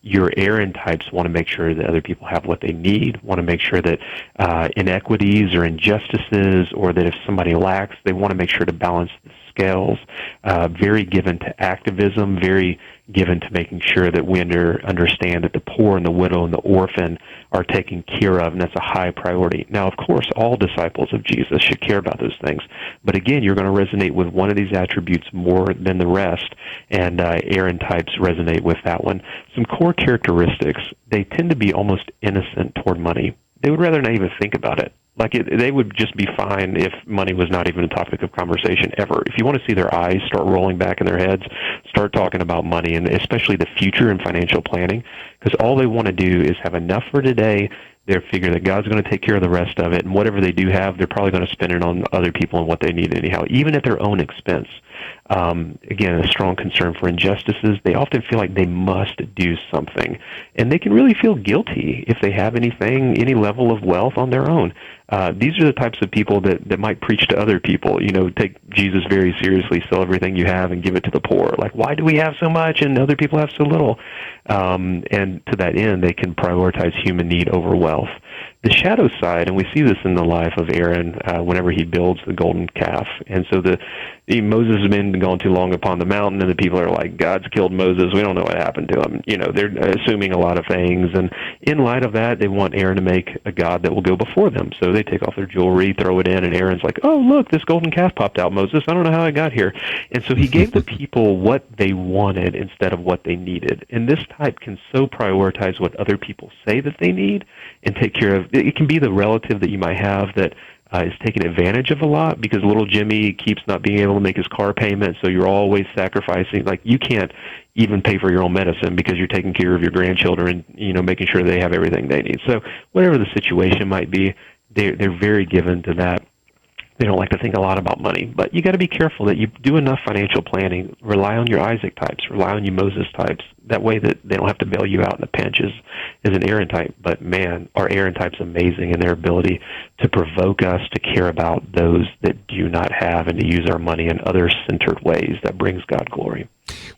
S14: Your Aaron types want to make sure that other people have what they need, want to make sure that inequities or injustices, or that if somebody lacks, they want to make sure to balance the scales. Very given to activism, very given to making sure that we understand that the poor and the widow and the orphan are taken care of, and that's a high priority. Now, of course, all disciples of Jesus should care about those things. But again, you're going to resonate with one of these attributes more than the rest, and Aaron types resonate with that one. Some core characteristics: they tend to be almost innocent toward money. They would rather not even think about it. They would just be fine if money was not even a topic of conversation ever. If you want to see their eyes start rolling back in their heads, start talking about money, and especially the future and financial planning, because all they want to do is have enough for today. They figure that God's going to take care of the rest of it, and whatever they do have, they're probably going to spend it on other people and what they need anyhow, even at their own expense. Again, a strong concern for injustices. They often feel like they must do something, and they can really feel guilty if they have any level of wealth on their own. These are the types of people that might preach to other people, take Jesus very seriously, sell everything you have and give it to the poor. Like, why do we have so much and other people have so little? And to that end, they can prioritize human need over wealth. The shadow side, and we see this in the life of Aaron whenever he builds the golden calf. And so Moses has been gone too long upon the mountain, and the people are like, God's killed Moses. We don't know what happened to him. They're assuming a lot of things. And in light of that, they want Aaron to make a god that will go before them. So they take off their jewelry, throw it in, and Aaron's like, oh, look, this golden calf popped out, Moses. I don't know how I got here. And so he gave the people what they wanted instead of what they needed. And this type can so prioritize what other people say that they need and take care of. It can be the relative that you might have that is taking advantage of a lot because little Jimmy keeps not being able to make his car payment, so you're always sacrificing. Like, you can't even pay for your own medicine because you're taking care of your grandchildren, making sure they have everything they need. So whatever the situation might be, they're very given to that. They don't like to think a lot about money, but you got to be careful that you do enough financial planning. Rely on your Isaac types, rely on your Moses types. That way that they don't have to bail you out in the pinch as an Aaron type. But man, our Aaron type's amazing in their ability to provoke us to care about those that do not have and to use our money in other centered ways that brings God glory.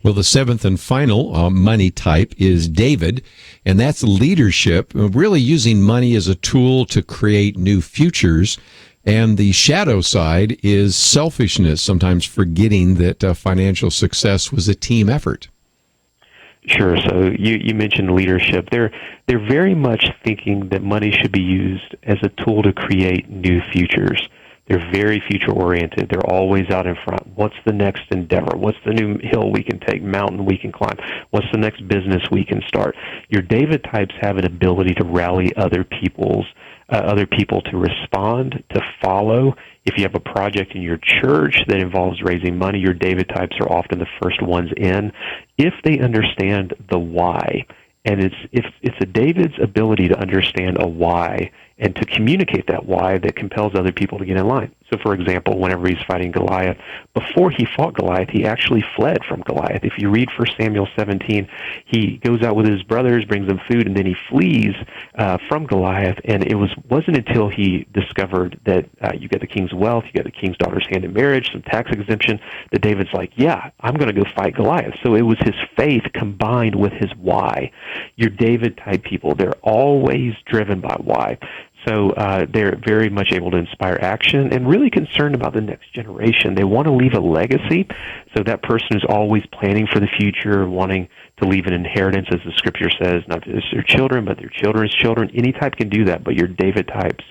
S3: Well, the seventh and final money type is David, and that's leadership, really using money as a tool to create new futures. And the shadow side is selfishness, sometimes forgetting that financial success was a team effort.
S14: Sure. So you mentioned leadership. They're very much thinking that money should be used as a tool to create new futures. They're very future-oriented. They're always out in front. What's the next endeavor? What's the new hill we can take, mountain we can climb? What's the next business we can start? Your David types have an ability to rally other people to respond, to follow. If you have a project in your church that involves raising money, your David types are often the first ones in, if they understand the why. And it's a David's ability to understand a why and to communicate that why that compels other people to get in line. So, for example, whenever he's fighting Goliath, before he fought Goliath, he actually fled from Goliath. If you read 1 Samuel 17, he goes out with his brothers, brings them food, and then he flees from Goliath. And it wasn't until he discovered that you get the king's wealth, you get the king's daughter's hand in marriage, some tax exemption, that David's like, yeah, I'm going to go fight Goliath. So it was his faith combined with his why. Your David-type people, they're always driven by why. So they're very much able to inspire action and really concerned about the next generation. They want to leave a legacy, so that person is always planning for the future, wanting to leave an inheritance, as the scripture says, not just their children, but their children's children. Any type can do that, but your David types.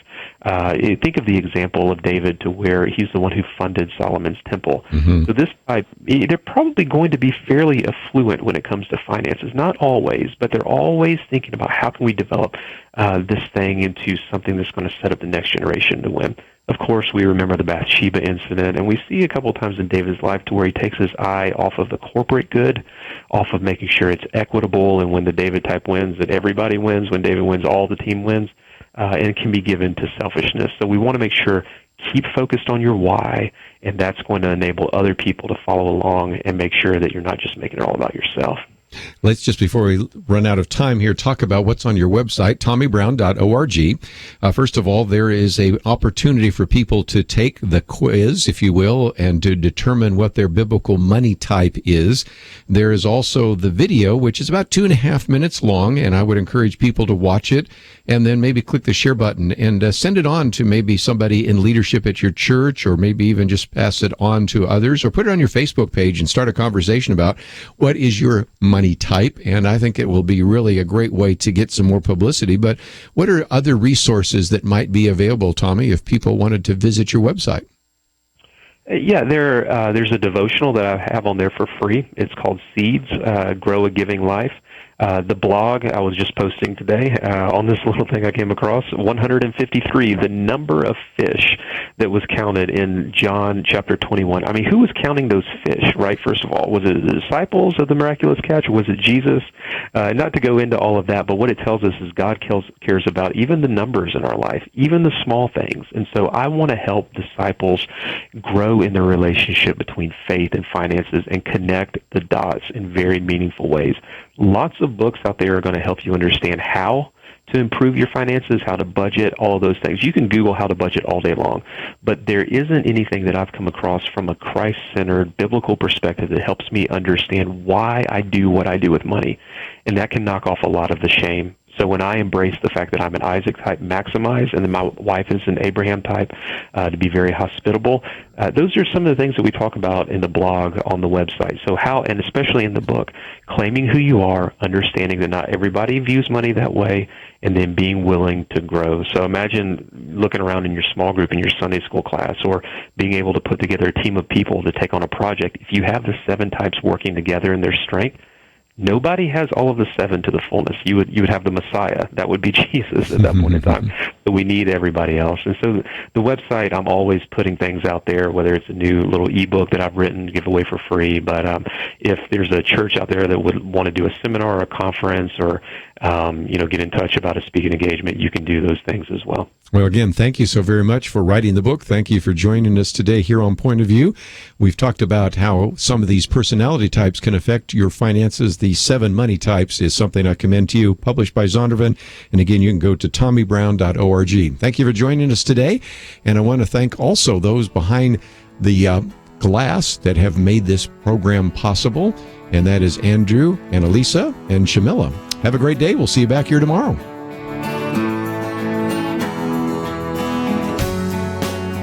S14: Think of the example of David to where he's the one who funded Solomon's temple.
S3: Mm-hmm.
S14: So this type, they're probably going to be fairly affluent when it comes to finances. Not always, but they're always thinking about how can we develop this thing into something that's going to set up the next generation to win. Of course, we remember the Bathsheba incident, and we see a couple of times in David's life to where he takes his eye off of the corporate good, off of making sure it's equitable, and when the David type wins, that everybody wins. When David wins, all the team wins. And it can be given to selfishness. So we want to make sure, keep focused on your why, and that's going to enable other people to follow along and make sure that you're not just making it all about yourself.
S3: Let's just, before we run out of time here, talk about what's on your website, tommybrown.org. First of all, there is an opportunity for people to take the quiz, if you will, and to determine what their biblical money type is. There is also the video, which is about 2.5 minutes long, and I would encourage people to watch it and then maybe click the share button and send it on to maybe somebody in leadership at your church, or maybe even just pass it on to others, or put it on your Facebook page and start a conversation about what is your money type. And I think it will be really a great way to get some more publicity. But what are other resources that might be available, Tommy, if people wanted to visit your website?
S14: Yeah, there's a devotional that I have on there for free. It's called Seeds, Grow a Giving Life. The blog I was just posting today on this little thing I came across, 153, the number of fish that was counted in John chapter 21. I mean, who was counting those fish, right, first of all? Was it the disciples of the miraculous catch, or was it Jesus? Not to go into all of that, but what it tells us is God cares about even the numbers in our life, even the small things. And so I want to help disciples grow in their relationship between faith and finances and connect the dots in very meaningful ways. Lots of books out there are going to help you understand how to improve your finances, how to budget, all of those things. You can Google how to budget all day long, but there isn't anything that I've come across from a Christ-centered biblical perspective that helps me understand why I do what I do with money, and that can knock off a lot of the shame. So when I embrace the fact that I'm an Isaac type, maximize, and then my wife is an Abraham type, to be very hospitable, those are some of the things that we talk about in the blog on the website. So how, and especially in the book, claiming who you are, understanding that not everybody views money that way, and then being willing to grow. So imagine looking around in your small group in your Sunday school class, or being able to put together a team of people to take on a project. If you have the 7 types working together in their strength, nobody has all of the 7 to the fullness. You would have the Messiah. That would be Jesus at that point in time. So we need everybody else. And so the website, I'm always putting things out there, whether it's a new little ebook that I've written to give away for free. But if there's a church out there that would want to do a seminar or a conference, or get in touch about a speaking engagement, you can do those things as well.
S3: Well, again, thank you so very much for writing the book. Thank you for joining us today here on Point of View. We've talked about how some of these personality types can affect your finances. The 7 money types is something I commend to you, published by Zondervan. And again, you can go to tommybrown.org. Thank you for joining us today. And I want to thank also those behind the glass that have made this program possible. And that is Andrew and Elisa and Shamila. Have a great day. We'll see you back here tomorrow.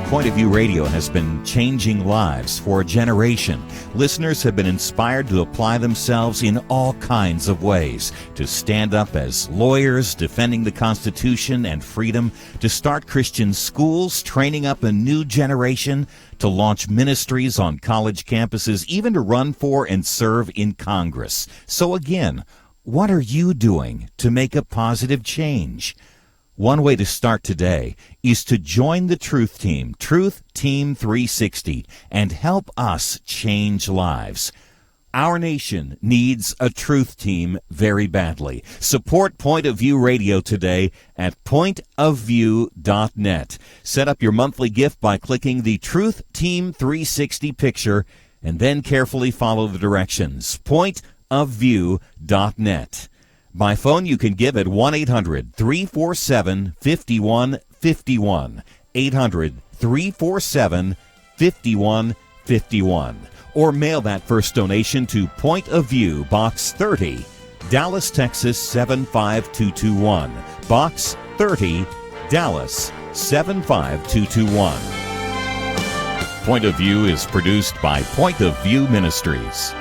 S4: Point of View Radio has been changing lives for a generation. Listeners have been inspired to apply themselves in all kinds of ways, to stand up as lawyers defending the Constitution and freedom, to start Christian schools, training up a new generation, to launch ministries on college campuses, even to run for and serve in Congress. So again, what are you doing to make a positive change? One way to start today is to join the Truth Team, Truth Team 360, and help us change lives. Our nation needs a Truth Team very badly. Support Point of View Radio today at pointofview.net. Set up your monthly gift by clicking the Truth Team 360 picture and then carefully follow the directions. pointofview.net. By phone, you can give at 1-800-347-5151, 800-347-5151, or mail that first donation to Point of View, Box 30, Dallas, Texas 75221, Box 30, Dallas 75221. Point of View is produced by Point of View Ministries.